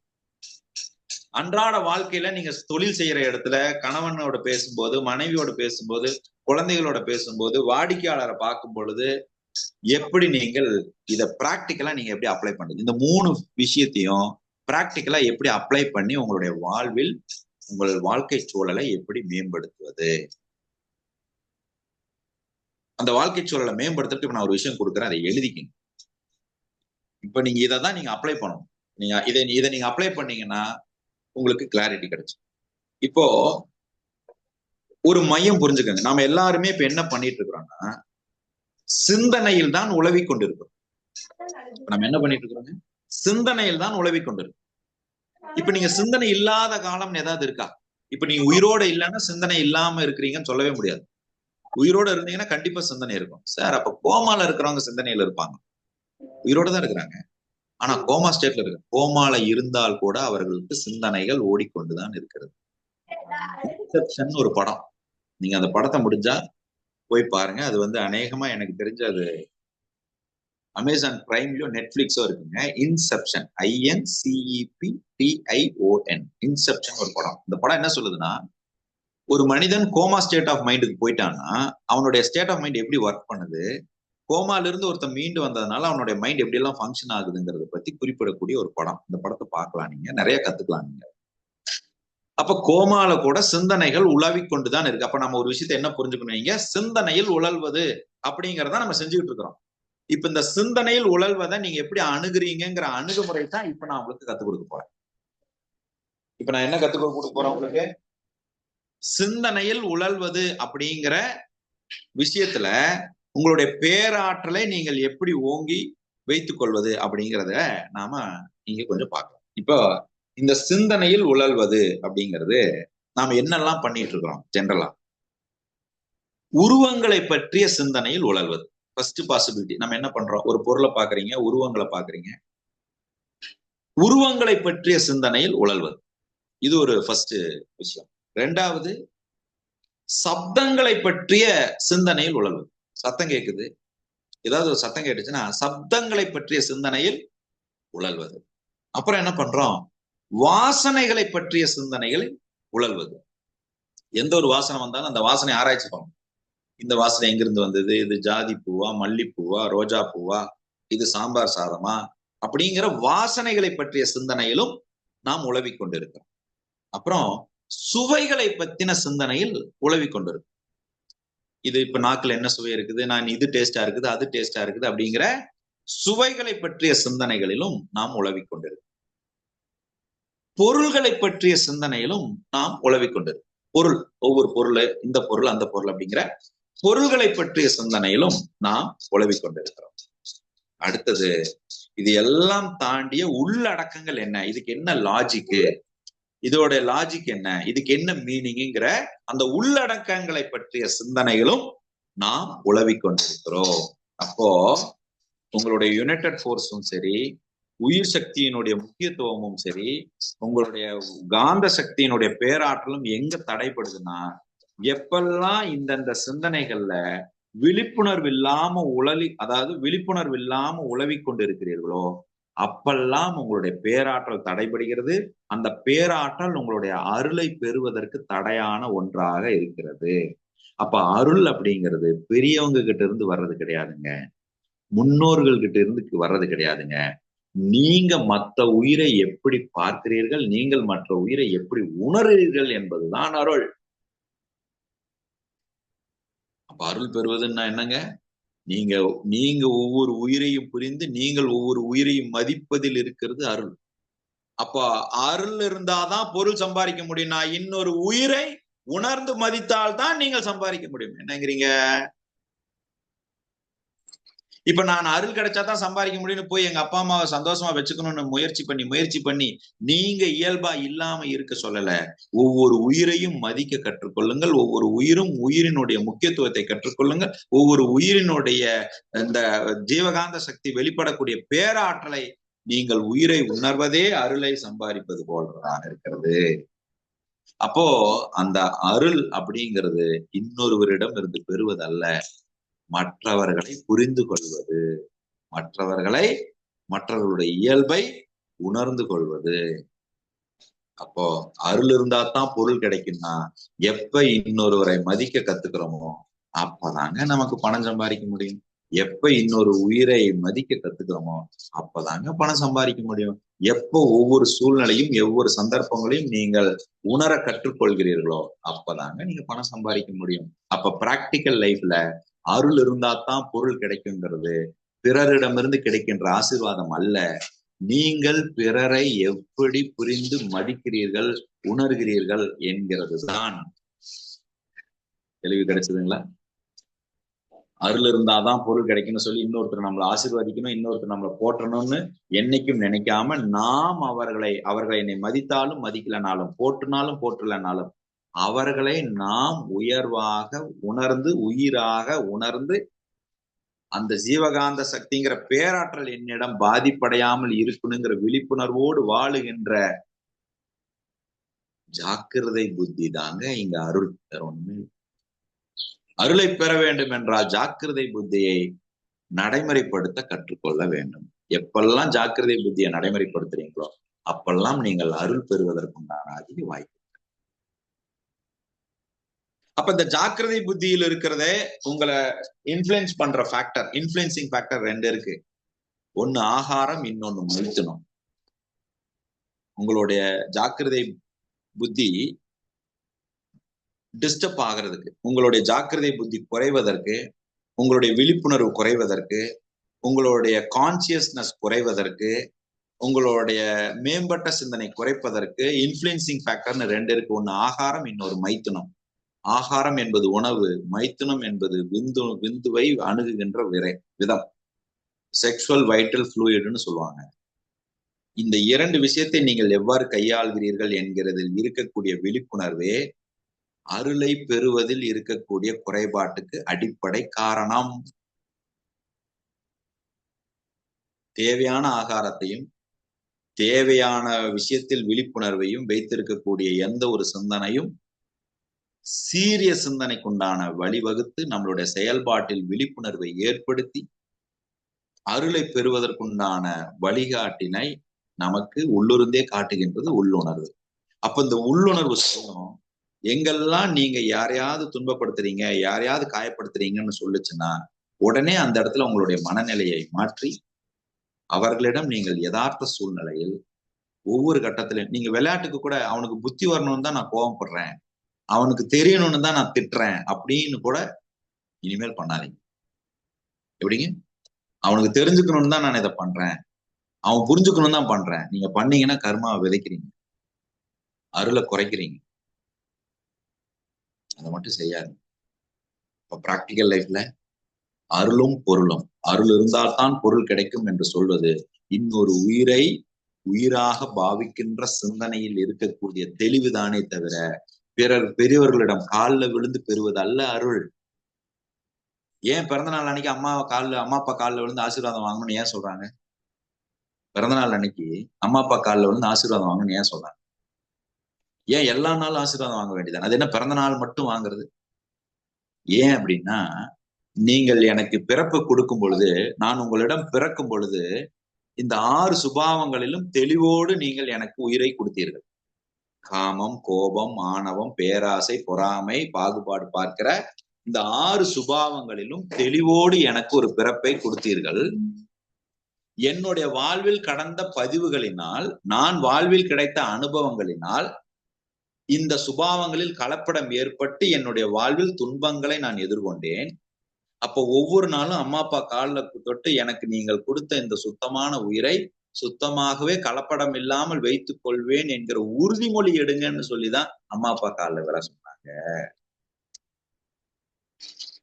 அன்றாட வாழ்க்கையில நீங்க தொழில் செய்யற இடத்துல கணவனோட பேசும்போது, மனைவியோட பேசும்போது, குழந்தைகளோட பேசும்போது, வாடிக்கையாளரை பார்க்கும் பொழுது எப்படி நீங்கள் இத பிராக்டிக்கலா நீங்க எப்படி அப்ளை பண்றது? இந்த மூணு விஷயத்தையும் பிராக்டிக்கலா எப்படி அப்ளை பண்ணி உங்களுடைய வாழ்வில் உங்கள் வாழ்க்கை சூழலை எப்படி மேம்படுத்துவது? அந்த வாழ்க்கை சூழலை மேம்படுத்துறதுக்கு இப்ப நான் ஒரு விஷயம் கொடுக்குறேன், அதை எழுதிக்கங்க. இப்ப நீங்க இதைதான் நீங்க அப்ளை பண்ணணும். நீங்க இதை நீங்க அப்ளை பண்ணீங்கன்னா உங்களுக்கு கிளாரிட்டி கிடைச்சு. இப்போ ஒரு மையம் புரிஞ்சுக்கங்க. நாம எல்லாருமே இப்ப என்ன பண்ணிட்டு இருக்கிறோம்னா, சிந்தனையில் தான் உழவி கொண்டிருக்கிறோம். நம்ம என்ன பண்ணிட்டு இருக்கிறோங்க? சிந்தனையில் தான் உழவி கொண்டிருக்கோம். இப்ப நீங்க சிந்தனை இல்லாத காலம் ஏதாவது இருக்கா? இப்ப நீங்க உயிரோட இல்லைன்னா சிந்தனை இல்லாம இருக்கிறீங்கன்னு சொல்லவே முடியாது. உயிரோட இருந்தீங்கன்னா கண்டிப்பா சிந்தனை இருக்கும். சார், அப்ப கோமால இருக்கிறவங்க சிந்தனையில இருப்பாங்க. உயிரோட தான் இருக்கிறாங்க, ஆனா கோமா ஸ்டேட்ல இருக்கு. கோமால இருந்தால் கூட அவர்களுக்கு சிந்தனைகள் ஓடிக்கொண்டுதான் இருக்கிறது. இன்செப்ஷன் ஒரு படம், நீங்க அந்த படத்தை முடிஞ்சா போய் பாருங்க. அது அநேகமா எனக்கு தெரிஞ்ச அது அமேசான் பிரைம்லயோ நெட்ஃபிளிக்ஸோ இருக்குங்க. இன்செப்ஷன், INCEPTION, இன்செப்ஷன் ஒரு படம். இந்த படம் என்ன சொல்லுதுன்னா, ஒரு மனிதன் கோமா ஸ்டேட் ஆஃப் மைண்டுக்கு போயிட்டான்னா அவனுடைய ஸ்டேட் ஆஃப் மைண்ட் எப்படி ஒர்க் பண்ணுது, கோமால இருந்து ஒருத்தன் மீண்டு வந்ததுனால அவனுடைய மைண்ட் எப்படி எல்லாம் ஃபங்க்ஷன் ஆகுதுங்கிறத பத்தி குறிப்பிடக்கூடிய ஒரு படம். இந்த படத்தை பார்க்கலாம், நீங்க நிறைய கத்துக்கலாம் நீங்க. அப்ப கோமால கூட சிந்தனைகள் உலாவிக் கொண்டுதான் இருக்கு. அப்ப நம்ம ஒரு விஷயத்தை என்ன புரிஞ்சுக்கணும், நீங்க சிந்தனையில் உழல்வது அப்படிங்கிறத நம்ம செஞ்சுக்கிட்டு இருக்கிறோம். இப்ப இந்த சிந்தனையில் உழல்வதை நீங்க எப்படி அணுகுறீங்கிற அணுகுமுறை தான் இப்ப நான் உங்களுக்கு கத்துக் கொடுக்க போறேன். இப்ப நான் என்ன கத்துக் கொடுக்க போறேன் உங்களுக்கு? சிந்தனையில் உழல்வது அப்படிங்கிற விஷயத்துல உங்களுடைய பேராற்றலை நீங்கள் எப்படி ஓங்கி வைத்துக் கொள்வது அப்படிங்கிறத நாம இங்க கொஞ்சம் பார்க்கலாம். இப்போ இந்த சிந்தனையில் உழல்வது அப்படிங்கிறது நாம என்னெல்லாம் பண்ணிட்டு இருக்கிறோம்? ஜெனரலா உருவங்களை பற்றிய சிந்தனையில் உழல்வது ஃபர்ஸ்ட் பாசிபிலிட்டி. நம்ம என்ன பண்றோம்? ஒரு பொருளை பாக்குறீங்க, உருவங்களை பாக்குறீங்க, உருவங்களை பற்றிய சிந்தனையில் உழல்வது, இது ஒரு ஃபர்ஸ்ட் விஷயம். ரெண்டாவது, சப்தங்களை பற்றிய சிந்தனையில் உழல்வது. சத்தம் கேட்குது, ஏதாவது ஒரு சத்தம் கேட்டுச்சுன்னா சப்தங்களை பற்றிய சிந்தனையில் உழல்வது. அப்புறம் என்ன பண்றோம்? வாசனைகளை பற்றிய சிந்தனைகளில் உழல்வது. எந்த ஒரு வாசனை வந்தாலும் அந்த வாசனை ஆராய்ச்சி பண்ணணும். இந்த வாசனை எங்கிருந்து வந்தது, இது ஜாதி பூவா, மல்லிப்பூவா, ரோஜா பூவா, இது சாம்பார் சாதமா, அப்படிங்கிற வாசனைகளை பற்றிய சிந்தனையிலும் நாம் உழவிக் கொண்டிருக்கிறோம். அப்புறம் சுவைகளை பத்தின சிந்தனையில் உழவிக் கொண்டிருக்கோம். இது இப்ப நாக்குல என்ன சுவை இருக்குது, நான் இது டேஸ்டா இருக்குது, அது டேஸ்டா இருக்குது அப்படிங்கிற சுவைகளை பற்றிய சிந்தனைகளிலும் நாம் உழவிக் கொண்டிருக்கோம். பொருள்களை பற்றிய சிந்தனையிலும் நாம் உழவிக் கொண்டிருக்கோம். பொருள், ஒவ்வொரு பொருள், இந்த பொருள் அந்த பொருள் அப்படிங்கிற பொருள்களை பற்றிய சிந்தனையிலும் நாம் உழவிக் கொண்டிருக்கிறோம். அடுத்தது, இது எல்லாம் தாண்டிய உள்ளடக்கங்கள் என்ன, இதுக்கு என்ன லாஜிக்கு, இதோட லாஜிக் என்ன, இதுக்கு என்ன மீனிங்கிற அந்த உள்ளடக்கங்களை பற்றிய சிந்தனைகளும் நாம் உழவிக் கொண்டிருக்கிறோம். அப்போ உங்களுடைய யுனைடெட் ஃபோர்ஸும் சரி, உயிர் சக்தியினுடைய முக்கியத்துவமும் சரி, உங்களுடைய காந்த சக்தியினுடைய பேராற்றலும் எங்க தடைப்படுதுன்னா, எப்பெல்லாம் இந்தந்த சிந்தனைகள்ல விழிப்புணர்வு இல்லாம விழிப்புணர்வு இல்லாம உழவிக் கொண்டிருக்கிறீர்களோ, அப்பெல்லாம் உங்களுடைய பேராற்றல் தடைபடுகிறது. அந்த பேராற்றல் உங்களுடைய அருளை பெறுவதற்கு தடையான ஒன்றாக இருக்கிறது. அப்ப அருள் அப்படிங்கிறது பெரியவங்க கிட்ட இருந்து வர்றது கிடையாதுங்க, முன்னோர்கள் கிட்ட இருந்து வர்றது கிடையாதுங்க. நீங்க மற்ற உயிரை எப்படி பார்க்கிறீர்கள், நீங்கள் மற்ற உயிரை எப்படி உணர்கிறீர்கள் என்பதுதான் அருள். அப்ப அருள் பெறுவதுன்னா என்னங்க, நீங்க ஒவ்வொரு உயிரையும் புரிந்து நீங்கள் ஒவ்வொரு உயிரையும் மதிப்பதில் இருக்கிறது அருள். அப்ப அருள் இருந்தாதான் பொருள் சம்பாதிக்க முடியும். நான் இன்னொரு உயிரை உணர்ந்து மதித்தால்தான் நீங்கள் சம்பாதிக்க முடியும். என்னங்கிறீங்க? இப்ப நான் அருள் கிடைச்சாதான் சம்பாதிக்க முடியும்னு போய் எங்க அப்பா அம்மாவை சந்தோஷமா வச்சுக்கணும்னு முயற்சி பண்ணி நீங்க இயல்பா இல்லாம இருக்க சொல்லல. ஒவ்வொரு உயிரையும் மதிக்க கற்றுக்கொள்ளுங்கள். ஒவ்வொரு உயிரும் உயிரினுடைய முக்கியத்துவத்தை கற்றுக்கொள்ளுங்கள். ஒவ்வொரு உயிரினுடைய இந்த ஜீவகாந்த சக்தி வெளிப்படக்கூடிய பேராற்றலை நீங்கள் உயிரை உணர்வதே அருளை சம்பாதிப்பது போலதான் இருக்கிறது. அப்போ அந்த அருள் அப்படிங்கிறது இன்னொருவரிடம் இருந்து பெறுவதல்ல, மற்றவர்களை புரிந்து கொள்வது, மற்றவர்களுடைய இயல்பை உணர்ந்து கொள்வது. அப்போ அருள் இருந்தா தான் பொருள் கிடைக்கும்னா, எப்ப இன்னொருவரை மதிக்க கத்துக்கிறோமோ அப்பதாங்க நமக்கு பணம் சம்பாதிக்க முடியும். எப்ப இன்னொரு உயிரை மதிக்க கத்துக்கிறோமோ அப்பதாங்க பணம் சம்பாதிக்க முடியும். எப்போ ஒவ்வொரு சூழ்நிலையும் ஒவ்வொரு சந்தர்ப்பங்களையும் நீங்கள் உணர கற்றுக்கொள்கிறீர்களோ அப்பதாங்க நீங்க பணம் சம்பாதிக்க முடியும். அப்ப பிராக்டிக்கல் லைஃப்ல அருள் இருந்தா தான் பொருள் கிடைக்குங்கிறது பிறரிடமிருந்து கிடைக்கின்ற ஆசீர்வாதம் அல்ல. நீங்கள் பிறரை எப்படி புரிந்து மதிக்கிறீர்கள், உணர்கிறீர்கள் என்கிறது தான். தெளிவு கிடைச்சதுங்களா? அருள் இருந்தாதான் பொருள் கிடைக்கும்னு சொல்லி இன்னொருத்தர் நம்மளை ஆசீர்வதிக்கணும், இன்னொருத்தர் நம்மளை போற்றணும்னு என்னைக்கும் நினைக்காம, நாம் அவர்களை என்னை மதித்தாலும் மதிக்கலனாலும், போற்றுனாலும் போற்றலனாலும், அவர்களை நாம் உயர்வாக உணர்ந்து, உயிராக உணர்ந்து, அந்த ஜீவகாந்த சக்திங்கிற பேராற்றல் என்னிடம் பாதிப்படையாமல் இருக்கணுங்கிற விழிப்புணர்வோடு வாழுகின்ற ஜாக்கிரதை புத்தி தாங்க இங்க அருள் பெறணும். அருளை பெற வேண்டும் என்றால் ஜாக்கிரதை புத்தியை நடைமுறைப்படுத்த கற்றுக்கொள்ள வேண்டும். எப்பெல்லாம் ஜாக்கிரதை புத்தியை நடைமுறைப்படுத்துறீங்களோ அப்பெல்லாம் நீங்கள் அருள் பெறுவதற்குண்டான அதிக வாய்ப்பு. அப்ப இந்த ஜாக்கிரதை புத்தியில் இருக்கிறதே உங்களை இன்ஃபுளுன்ஸ் பண்ற ஃபேக்டர், இன்ஃபுளுன்சிங் ஃபேக்டர் ரெண்டு இருக்கு. ஒன்னு ஆகாரம், இன்னொன்னு மைத்துனம். உங்களுடைய ஜாக்கிரதை புத்தி டிஸ்டர்ப் ஆகிறதுக்கு, உங்களுடைய ஜாக்கிரதை புத்தி குறைவதற்கு, உங்களுடைய விழிப்புணர்வு குறைவதற்கு, உங்களுடைய கான்சியஸ்னஸ் குறைவதற்கு, உங்களுடைய மேம்பட்ட சிந்தனை குறைப்பதற்கு இன்ஃபுளுன்சிங் ஃபேக்டர்னு ரெண்டு இருக்கு. ஒன்னு ஆகாரம், இன்னொரு மைத்துனம். ஆகாரம் என்பது உணவு, மைத்துனம் என்பது விந்துவை அணுகுகின்ற விதம், செக்ஷுவல் வைட்டல் ஃப்ளூயிட்னு சொல்லுவாங்க. இந்த இரண்டு விஷயத்தை நீங்கள் எவ்வாறு கையாள்கிறீர்கள் என்கிறதில் இருக்கக்கூடிய விழிப்புணர்வே அருளை பெறுவதில் இருக்கக்கூடிய குறைபாட்டுக்கு அடிப்படை காரணம். தேவையான ஆகாரத்தையும் தேவையான விஷயத்தில் விழிப்புணர்வையும் வைத்திருக்கக்கூடிய எந்த ஒரு சிந்தனையும் சீரிய சிந்தனைக்குண்டான வழிவகுத்து நம்மளுடைய செயல்பாட்டில் விழிப்புணர்வை ஏற்படுத்தி அருளை பெறுவதற்குண்டான வழிகாட்டினை நமக்கு உள்ளுருந்தே காட்டுகின்றது உள்ளுணர்வு. அப்ப இந்த உள்ளுணர்வு சொல்லும் எங்கெல்லாம் நீங்க யாரையாவது துன்பப்படுத்துறீங்க, யாரையாவது காயப்படுத்துறீங்கன்னு சொல்லுச்சுன்னா உடனே அந்த இடத்துல உங்களுடைய மனநிலையை மாற்றி அவர்களிடம் நீங்கள் யதார்த்த சூழ்நிலையில் ஒவ்வொரு கட்டத்திலும் நீங்க விளையாட்டுக்கு கூட அவனுக்கு புத்தி வரணும்னு தான் நான் கோவப்படுறேன், அவனுக்கு தெரியணும்னு தான் நான் திட்டுறேன் அப்படின்னு கூட இனிமேல் பண்ணாதீங்க. எப்படிங்க? அவனுக்கு தெரிஞ்சுக்கணும்னு தான் நான் இதை பண்றேன், அவன் புரிஞ்சுக்கணும் தான் பண்றேன். நீங்க பண்ணீங்கன்னா கர்மாவை விதைக்கிறீங்க, அருளை குறைக்கிறீங்க. அதை மட்டும் செய்யாது. இப்ப பிராக்டிக்கல் லைஃப்ல அருளும் பொருளும், அருள் இருந்தால்தான் பொருள் கிடைக்கும் என்று சொல்வது இன்னொரு உயிரை உயிராக பாவிக்கின்ற சிந்தனையில் இருக்கக்கூடிய தெளிவுதானே தவிர பிறர் பெரியவர்களிடம் காலில் விழுந்து பெறுவது அல்ல அருள். ஏன் பிறந்தநாள் அன்னைக்கு அம்மா அப்பா காலில் விழுந்து ஆசீர்வாதம் வாங்கணும்னு ஏன் சொல்றாங்க? பிறந்தநாள் அன்னைக்கு அம்மா அப்பா காலில் விழுந்து ஆசீர்வாதம் வாங்கணும்னு ஏன் சொல்றாங்க? ஏன் எல்லா நாளும் ஆசீர்வாதம் வாங்க வேண்டியது? அது என்ன பிறந்த நாள் மட்டும் வாங்குறது? ஏன் அப்படின்னா, நீங்கள் எனக்கு பிறப்பு கொடுக்கும் பொழுது, நான் உங்களிடம் பிறக்கும் பொழுது இந்த 6 சுபாவங்களிலும் தெளிவோடு நீங்கள் எனக்கு உயிரை கொடுத்தீர்கள். காமம், கோபம், ஆணவம், பேராசை, பொறாமை, பாகுபாடு பார்க்கிற இந்த 6 சுபாவங்களிலும் தெளிவோடு எனக்கு ஒரு பிறப்பை கொடுத்தீர்கள். என்னுடைய வாழ்வில் கடந்த பதிவுகளினால், நான் வாழ்வில் கிடைத்த அனுபவங்களினால் இந்த சுபாவங்களில் கலப்படம் ஏற்பட்டு என்னுடைய வாழ்வில் துன்பங்களை நான் எதிர்கொண்டேன். அப்போ ஒவ்வொரு நாளும் அம்மா அப்பா காலில் தொட்டு எனக்கு நீங்கள் கொடுத்த இந்த சுத்தமான உயிரை சுத்தமாகவே கலப்படம் இல்லாமல் வைத்துக் கொள்வேன் என்கிற உறுதிமொழி எடுங்கன்னு சொல்லிதான் அம்மா அப்பா காலில் விழ சொன்னாங்க.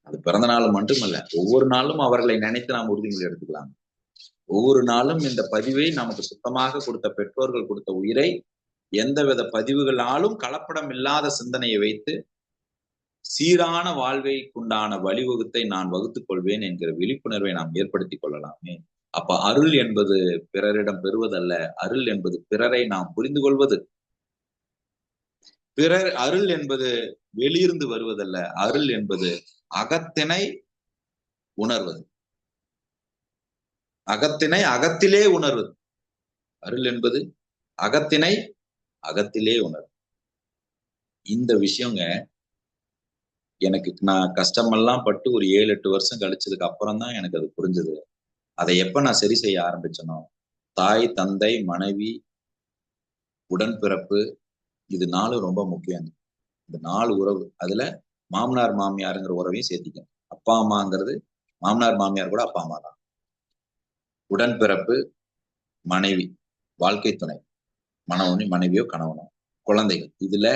அது பிறந்த நாள் மட்டுமல்ல, ஒவ்வொரு நாளும் அவர்களை நினைத்து நாம் உறுதிமொழி எடுத்துக்கலாம். ஒவ்வொரு நாளும் இந்த பதிவை நமக்கு சுத்தமாக கொடுத்த பெற்றோர்கள் கொடுத்த உயிரை எந்தவித பதிவுகளாலும் கலப்படம் இல்லாத சிந்தனையை வைத்து சீரான வாழ்வைக்குண்டான வழிவகுத்தை நான் வகுத்துக் கொள்வேன் என்கிற விழிப்புணர்வை நாம் ஏற்படுத்திக் கொள்ளலாமே. அப்ப அருள் என்பது பிறரிடம் பெறுவதல்ல, அருள் என்பது பிறரை நாம் புரிந்து கொள்வது. பிறர் அருள் என்பது வெளியிருந்து வருவதல்ல, அருள் என்பது அகத்தினை உணர்வது, அகத்தினை அகத்திலே உணர்வது. அருள் என்பது அகத்தினை அகத்திலே உணர்வு. இந்த விஷயங்க எனக்கு நான் கஷ்டமெல்லாம் பட்டு ஒரு 7-8 வருஷம் கழிச்சதுக்கு அப்புறம் தான் எனக்கு அது புரிஞ்சது. அதை எப்ப நான் சரி செய்ய ஆரம்பிச்சனோ, தாய், தந்தை, மனைவி, உடன்பிறப்பு, இது 4 ரொம்ப முக்கியம். இந்த 4 உறவு, அதுல மாமனார் மாமியாருங்கிற உறவையும் சேர்த்திக்கணும். அப்பா அம்மாங்கிறது மாமனார் மாமியார் கூட அப்பா அம்மா தான். உடன்பிறப்பு, மனைவி, வாழ்க்கை துணை, மனைவியோ கணவனோ, குழந்தைகள், இதுல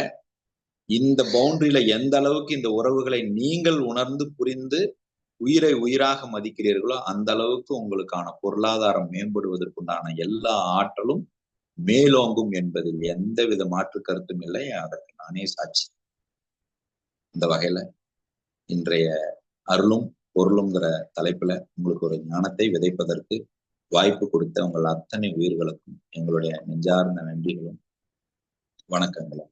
இந்த பவுண்டரியில எந்த அளவுக்கு இந்த உறவுகளை நீங்கள் உணர்ந்து புரிந்து உயிரை உயிராக மதிக்கிறீர்களோ அந்த அளவுக்கு உங்களுக்கான பொருளாதாரம் மேம்படுவதற்குண்டான எல்லா ஆற்றலும் மேலோங்கும் என்பதில் எந்தவித மாற்று கருத்தும் இல்லை. அதற்கு நானே சாட்சி. இந்த வகையில இன்றைய அருளும் பொருளுங்கிற தலைப்புல உங்களுக்கு ஒரு ஞானத்தை விதைப்பதற்கு வாய்ப்பு கொடுத்த உங்கள் அத்தனை உயிர்களுக்கும் எங்களுடைய நெஞ்சார்ந்த நன்றிகளும் வணக்கங்களும்.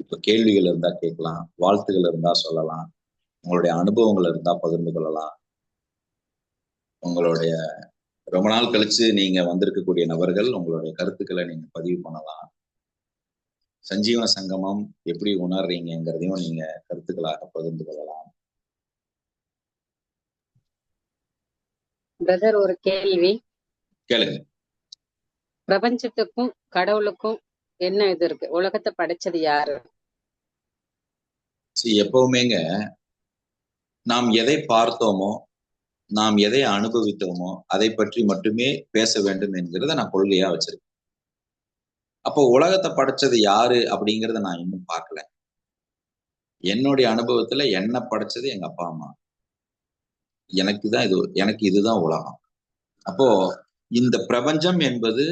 இப்ப கேள்விகள் இருந்தா கேட்கலாம், வாழ்த்துகள் இருந்தா சொல்லலாம், உங்களுடைய அனுபவங்கள் இருந்தா பகிர்ந்து கொள்ளலாம். உங்களுடைய ரொம்ப நாள் கழிச்சு நீங்க வந்திருக்கக்கூடிய நபர்கள் உங்களுடைய கருத்துக்களை நீங்க பதிவு பண்ணலாம். சஞ்சீவன சங்கமம் எப்படி உணர்றீங்கிறதையும் நீங்க கருத்துக்களாக பகிர்ந்து கொள்ளலாம். பிரதர், ஒரு கேள்வி கேளுங்க. பிரபஞ்சத்துக்கும் கடவுளுக்கும் என்ன இது இருக்கு? உலகத்தை படைச்சது யாரு? எப்பவுமேங்க நாம் எதை பார்த்தோமோ, நாம் எதை அனுபவித்தோமோ அதை பற்றி மட்டுமே பேச வேண்டும் என்கிறத நான் கொள்கையா வச்சிருக்கேன். அப்போ உலகத்தை படைச்சது யாரு அப்படிங்கிறத நான் இன்னும் பார்க்கல. என்னுடைய அனுபவத்துல என்ன படைச்சது எங்க அப்பா அம்மா. எனக்கு இதுதான் உலகம். அப்போ இந்த பிரபஞ்சம் என்பது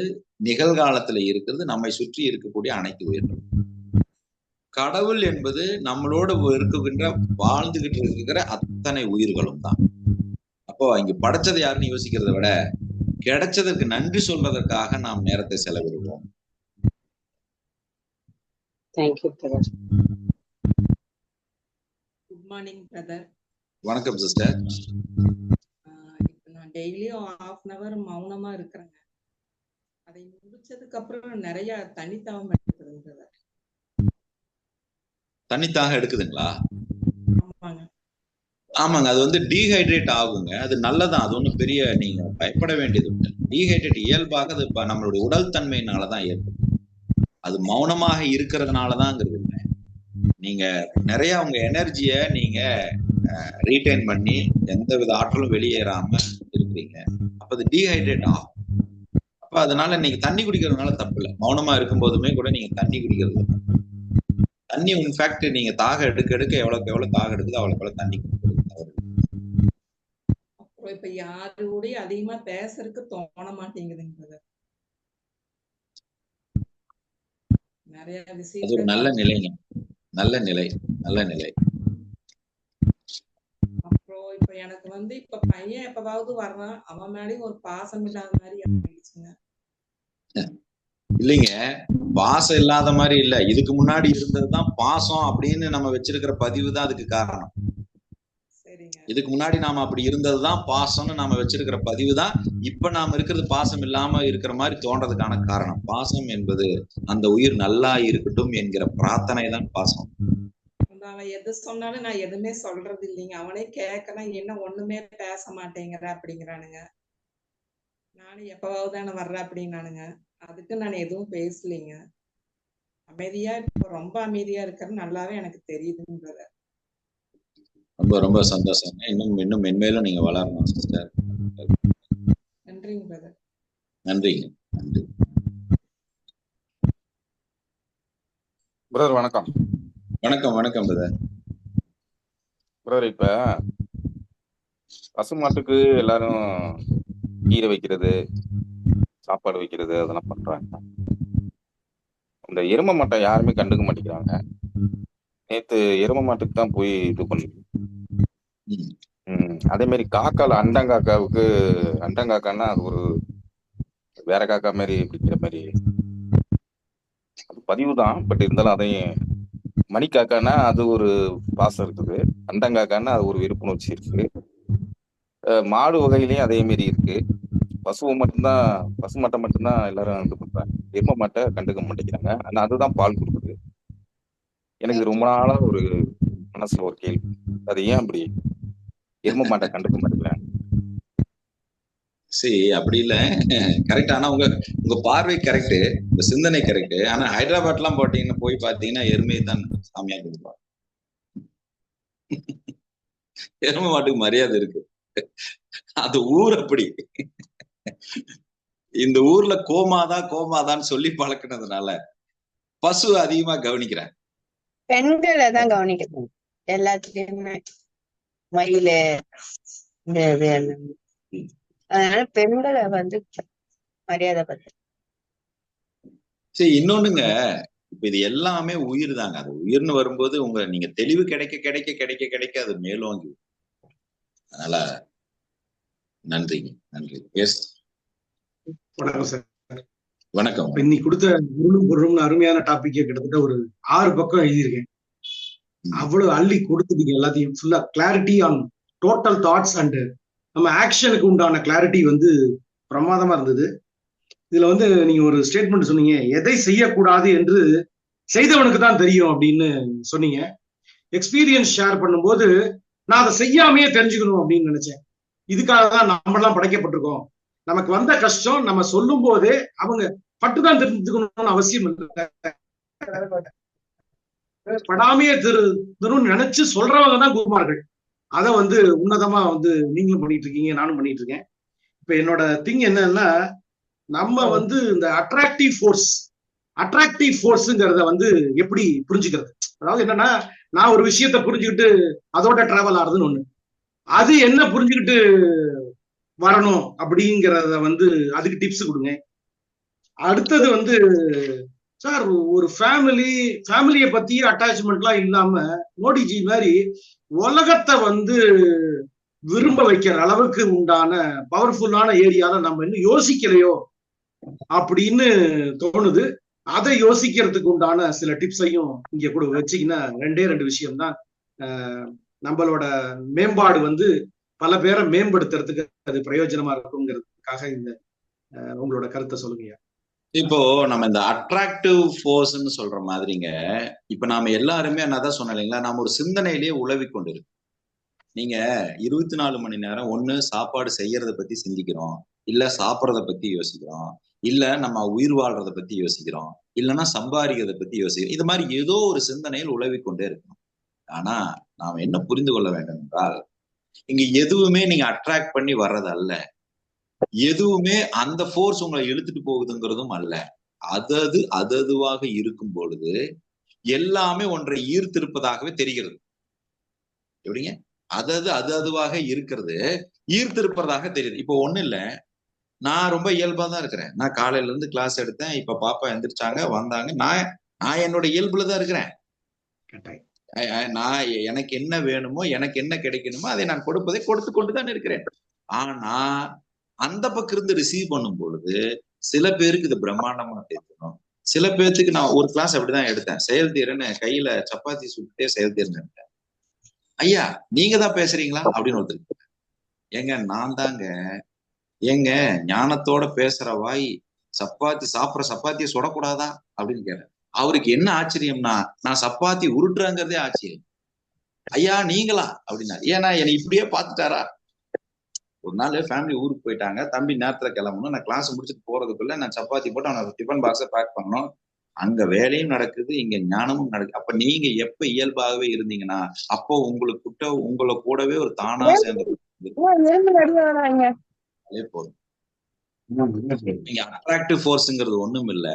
நிகழ்காலத்துல இருக்கிறது, நம்மை சுற்றி இருக்கக்கூடிய அனைத்து உயிர்களும். கடவுள் என்பது நம்மளோட இருக்கின்ற வாழ்ந்துகிட்டு இருக்கிற அத்தனை உயிர்களும் தான். அப்போ இங்க படைச்சது யாருன்னு யோசிக்கிறத விட கிடைச்சதற்கு நன்றி சொல்றதற்காக நாம் நேரத்தை செலவிடுவோம். Good morning brother. வணக்கம் சிஸ்டர். இப்போ நான் டெய்லியும் 1/2 hour மௌனமா இருக்கிறேங்க. அதை முடிச்சதுக்கு அப்புறம் நிறைய தனித்தாகம் எடுக்குதுங்க. தண்ணித்தாக எடுக்குதுங்களா? ஆமாங்க. ஆமாங்க, அது வந்து டீஹைட்ரேட் ஆகுங்க. அது நல்லதான், அது ஒன்றும் பெரிய நீங்க பயப்பட வேண்டியது இல்லை. டீஹைட்ரேட் இயல்பாக அது நம்மளுடைய உடல் தன்மையினாலதான் ஏற்படும். அது மௌனமாக இருக்கிறதுனாலதாங்கிறது இல்லை. நீங்க நிறைய உங்க எனர்ஜிய நீங்க ரீடைன் பண்ணி எந்த வித ஆற்றலும் வெளியேறாம இருக்கிறீங்க. அப்ப அது டீஹைட்ரேட் ஆகும். அப்ப அதனால நீங்க தண்ணி குடிக்கிறதுனால தப்பு இல்லை. மௌனமா இருக்கும் போதுமே கூட நீங்க தண்ணி குடிக்கிறது. தண்ணி இன்ஃபேக்ட் நீங்க தாக எடுக்க எடுக்க எவ்வளவுக்கு எவ்வளவு தாக எடுக்குதோ அவ்வளவுக்கு எவ்வளவு தண்ணி குடிக்கிறது. அப்புறம் இப்ப யாரு கூட அதிகமா பேசுறதுக்கு தோண மாட்டேங்குதுங்க. நிறைய விஷயம் அது ஒரு நல்ல நிலைங்க. நல்ல நிலை, நல்ல நிலை. அப்புறம் இப்ப எனக்கு வந்து இப்ப பையன் எப்பவாவது வர்றான், அவன் மேலேயும் ஒரு பாசம் இல்லாத மாதிரி ஆயிடுச்சுங்க. இல்லைங்க, பாசம் இல்லாத மாதிரி இல்ல. இதுக்கு முன்னாடி இருந்ததுதான் பாசம் அப்படின்னு நம்ம வச்சிருக்கிற பதிவு தான் அதுக்கு காரணம். இதுக்கு முன்னாடி நாம அப்படி இருந்ததுதான் பாசம்னு நாம வச்சிருக்கிற பதிவு தான் இப்ப நாம இருக்கிறது பாசம் இல்லாம இருக்கிற மாதிரி தோன்றதுக்கான காரணம். பாசம் என்பது அந்த உயிர் நல்லா இருக்கட்டும் என்கிற பிரார்த்தனை தான் பாசம். அவன் எது சொன்னாலும் நான் எதுவுமே சொல்றது இல்லைங்க. அவனே கேட்கலாம், என்ன ஒண்ணுமே பேச மாட்டேங்கிற அப்படிங்கிறானுங்க. நானும் எப்பவாவது தானே வர்றேன் அப்படின்னானுங்க. அதுக்கு நான் எதுவும் பேசலைங்க. அமைதியா இப்ப ரொம்ப அமைதியா இருக்கிறது நல்லாவே எனக்கு தெரியுதுன்றத. ரொம்ப ரொம்ப சந்தோஷம். இன்னும் இன்னும் மென்மேலும் நீங்க வளரணும் சிஸ்டர். நன்றிங்க பிரதர். நன்றிங்க, நன்றி. பிரதர் வணக்கம். வணக்கம் வணக்கம் பிரதர். பிரதர், இப்ப பசுமாட்டுக்கு எல்லாரும் கீரை வைக்கிறது, சாப்பாடு வைக்கிறது அதெல்லாம் பண்றாங்க. இந்த எரும மாட்டை யாருமே கண்டுக்க மாட்டேங்கிறாங்க. நேத்து எரும மாட்டுக்கு தான் போய் இது பண்ணு. அதே மாதிரி காக்கால அண்டங்காக்காவுக்கு, அண்டங்காக்கான்னா அது ஒரு வேற காக்கா மாதிரி பிடிக்கிற மாதிரி அது பதிவு தான். பட் இருந்தாலும் அதையும் மணிக்காக்கானா அது ஒரு பாசம் இருக்குது, அண்டங்காக்கான்னா அது ஒரு விருப்புணர்ச்சி இருக்கு. மாடு வகையிலயும் அதே மாதிரி இருக்கு. பசுவை மட்டும்தான், பசு மாட்டை மட்டும்தான் எல்லாரும் இது பண்றாங்க. எரும மாட்டை கண்டுக்க மாட்டேங்கிறாங்க. ஆனா அதுதான் பால் கொடுக்குது. எனக்கு ரொம்ப நாளா ஒரு மனசுல ஒரு கேள்வி, அது ஏன் அப்படி எரும மாட்டை கண்டுக்க மாட்டேங்கிறாங்க? சரி, அப்படி இல்ல, கரெக்ட். ஆனா உங்க உங்க பார்வை கரெக்ட், உங்க சிந்தனை கரெக்ட். ஆனா ஹைதராபாத் எல்லாம் போட்டீங்கன்னா போய் பாத்தீங்கன்னா எருமையை தான் சாமியா கொடுப்பாங்க. எரும மாட்டுக்கு மரியாதை இருக்கு. அது ஊர் அப்படி. இந்த ஊர்ல கோமாதான்னு சொல்லி பழக்கினதுனால பசு அதிகமா கவனிக்கிறேன். பெண்களை தான் கவனிக்கணும் எல்லாத்துலயுமே. மயிலு அதனால பெண்களை வந்து மரியாதை பத்தி. சரி, இன்னொன்னுங்க, இப்ப இது எல்லாமே உயிர் தாங்க. அது உயிர்னு வரும்போது நீங்க தெளிவு கிடைக்க கிடைக்க கிடைக்க கிடைக்க அது மேலோங்கி. அதனால நன்றிங்க, நன்றி. எஸ், வணக்கம் சார். வணக்கம். இன்னைக்கு கொடுத்த பொருளும் அருமையான டாபிக். கிட்டத்தட்ட ஒரு 6 பக்கம் எழுதியிருக்கேன். அவ்வளவு அள்ளி கொடுத்துட்டீங்க எல்லாத்தையும். ஃபுல்லா clarity on total thoughts and நம்ம ஆக்ஷனுக்கு உண்டான கிளாரிட்டி வந்து பிரமாதமா இருந்தது. இதுல வந்து நீங்க ஒரு ஸ்டேட்மெண்ட் சொன்னீங்க, எதை செய்யக்கூடாது என்று செய்தவனுக்கு தான் தெரியும் அப்படின்னு சொன்னீங்க. எக்ஸ்பீரியன்ஸ் ஷேர் பண்ணும்போது நான் அதை செய்யாமையே தெரிஞ்சுக்கணும் அப்படின்னு நினைச்சேன். இதுக்காக தான் நம்ம எல்லாம் படைக்கப்பட்டிருக்கோம். நமக்கு வந்த கஷ்டம் நம்ம சொல்லும் போதே அவங்க பட்டுதான் தெரிஞ்சுக்கணும்னு அவசியம் இல்லை. படாமையே திருன்னு நினைச்சு சொல்றவங்க தான் குருமார்கள். அதை வந்து உன்னதமா வந்து நீங்களும் பண்ணிட்டு இருக்கீங்க, நானும் பண்ணிட்டு இருக்கேன். இப்ப என்னோட திங் என்னன்னா, நம்ம வந்து இந்த அட்ராக்டிவ் ஃபோர்ஸ்ங்கிறத வந்து எப்படி புரிஞ்சுக்கிறது? அதாவது என்னன்னா, நான் ஒரு விஷயத்த புரிஞ்சுக்கிட்டு அதோட டிராவல் ஆகுதுன்னு ஒண்ணு, அது என்ன புரிஞ்சுக்கிட்டு வரணும் அப்படிங்கிறத வந்து அதுக்கு டிப்ஸ் கொடுங்க. அடுத்தது வந்து சார், ஒரு ஃபேமிலியை பத்தி அட்டாச்மெண்ட்லாம் இல்லாம மோடிஜி மாதிரி உலகத்தை வந்து விரும்ப வைக்கிற அளவுக்கு உண்டான பவர்ஃபுல்லான ஏரியால நம்ம இன்னும் யோசிக்கலையோ அப்படின்னு தோணுது. அதை யோசிக்கிறதுக்கு உண்டான சில டிப்ஸையும் இங்க கூட வச்சிங்கன்னா 2 விஷயம்தான். நம்மளோட மேம்பாடு வந்து பல பேரை மேம்படுத்துறதுக்கு அது பிரயோஜனமா இருக்குங்கிறதுக்காக இந்த உங்களோட கருத்தை சொல்லுங்க. இப்போ நம்ம இந்த அட்ராக்டிவ் ஃபோர்ஸ்ன்னு சொல்ற மாதிரிங்க, இப்ப நாம எல்லாருமே நான் தான் சொன்னேன் இல்லைங்களா, நாம ஒரு சிந்தனையிலேயே உலவி கொண்டு இருக்கு. நீங்க 24 மணி நேரம் ஒண்ணு சாப்பாடு செய்யறத பத்தி சிந்திக்கிறோம், இல்ல சாப்பிடறத பத்தி யோசிக்கிறோம், இல்ல நம்ம உயிர் வாழ்றத பத்தி யோசிக்கிறோம், இல்லைன்னா சம்பாதிக்கிறத பத்தி யோசிக்கிறோம். இது மாதிரி ஏதோ ஒரு சிந்தனையில் உலவி கொண்டே இருக்கணும். ஆனா நாம் என்ன புரிந்து கொள்ள வேண்டும் என்றால், இங்க எதுவுமே நீங்க அட்ராக்ட் பண்ணி வர்றது அல்ல, எதுவுமே அந்த ஃபோர்ஸ் உங்களை இழுத்துட்டு போகுதுங்கிறதும் அல்ல. அதுவாக இருக்கும் பொழுது எல்லாமே ஒன்றை ஈர்த்திருப்பதாகவே தெரிகிறது. எப்படிங்க? அதுவாக இருக்கிறது ஈர்த்திருப்பதாக தெரியுது. இப்போ ஒண்ணு இல்ல, நான் ரொம்ப இயல்பா தான் இருக்கிறேன். நான் காலையில இருந்து கிளாஸ் எடுத்தேன், இப்ப பாப்பா எந்திரிச்சாங்க வந்தாங்க, நான் என்னோட இயல்புல தான் இருக்கிறேன். நான் எனக்கு என்ன வேணுமோ, எனக்கு என்ன கிடைக்கணுமோ அதை நான் கொடுப்பதை கொடுத்து கொண்டுதான் இருக்கிறேன். ஆனா அந்த பக்கம் இருந்து ரிசீவ் பண்ணும் பொழுது சில பேருக்கு இது பிரம்மாண்டமா தெரியும், சில பேர்த்துக்கு நான் ஒரு கிளாஸ் அப்படிதான் எடுத்தேன். செயல்திறன் கையில சப்பாத்தி சுட்டுட்டே செயல்திறன் எடுத்தேன். ஐயா நீங்க தான் பேசுறீங்களா அப்படின்னு ஒருத்தருக்கு, ஏங்க நான் தாங்க, ஏங்க ஞானத்தோட பேசுற வாய் சப்பாத்தி சாப்பிட்ற சப்பாத்தியை சுடக்கூடாதா அப்படின்னு கேட்டேன். அவருக்கு என்ன ஆச்சரியம்னா, நான் சப்பாத்தி உருட்டுறேங்கிறதே ஆச்சரியம். ஐயா நீங்களா அப்படின்னா, ஏன்னா என்னை இப்படியே பார்த்துட்டாரா. ஒரு நாள் ஃபேமிலி ஊருக்கு போயிட்டாங்க, தம்பி நேரத்துல கிளம்பணும், நான் கிளாஸ் முடிச்சுட்டு போறதுக்குள்ள நான் சப்பாத்தி போட்டு அவனை டிஃபன் பாக்ஸை பேக் பண்ணணும். அங்க வேலையும் நடக்குது, இங்க ஞானமும் நடக்குது. அப்ப நீங்க எப்ப இயல்பாகவே இருந்தீங்கன்னா, அப்போ உங்களை கூடவே ஒரு தானா சேர்ந்து போதும். நீங்க அட்ராக்டிவ் ஃபோர்ஸ்ங்கிறது ஒண்ணும் இல்ல,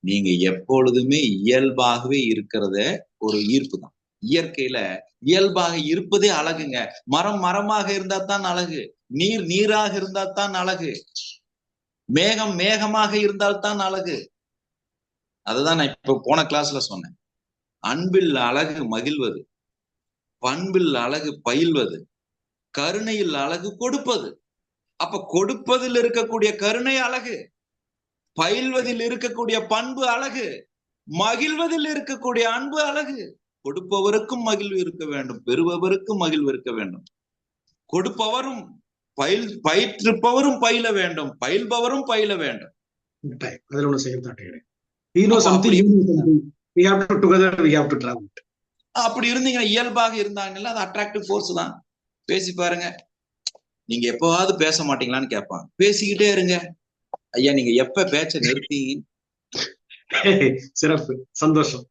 நீங்க எப்பொழுதுமே இயல்பாகவே இருக்கிறத ஒரு ஈர்ப்பு தான். இயற்கையில இயல்பாக இருப்பதே அழகுங்க. மரம் மரமாக இருந்தா தான் அழகு, நீர் நீராக இருந்தா தான் அழகு, மேகம் மேகமாக இருந்தால் தான் அழகு. அதுதான் நான் இப்ப போன கிளாஸ்ல சொன்னேன். அன்பில் அழகு மகிழ்வது, பண்பில் அழகு பயில்வது, கருணையில் அழகு கொடுப்பது. அப்ப கொடுப்பதில் இருக்கக்கூடிய கருணை அழகு, பயில்வதில் இருக்கக்கூடிய பண்பு அழகு, மகிழ்வதில் இருக்கக்கூடிய அன்பு அழகு. கொடுப்பவருக்கும் மகிழ்வு இருக்க வேண்டும், பெறுபவருக்கும் மகிழ்வு இருக்க வேண்டும். கொடுப்பவரும் பயிற்றுப்பவரும் பயில வேண்டும், பயில்பவரும் பயில வேண்டும். அதுல ஒண்ணு செய்ய அப்படி இருந்தீங்கன்னா, இயல்பாக இருந்தாங்கன்னா அது அட்ராக்டிவ் ஃபோர்ஸ் தான். பேசி பாருங்க. நீங்க எப்பவாவது பேச மாட்டீங்களான்னு கேட்பாங்க, பேசிக்கிட்டே இருங்க. ஐயா நீங்க எப்ப பேச்ச நிறுத்தீங்க? சிறப்பு, சந்தோஷம்.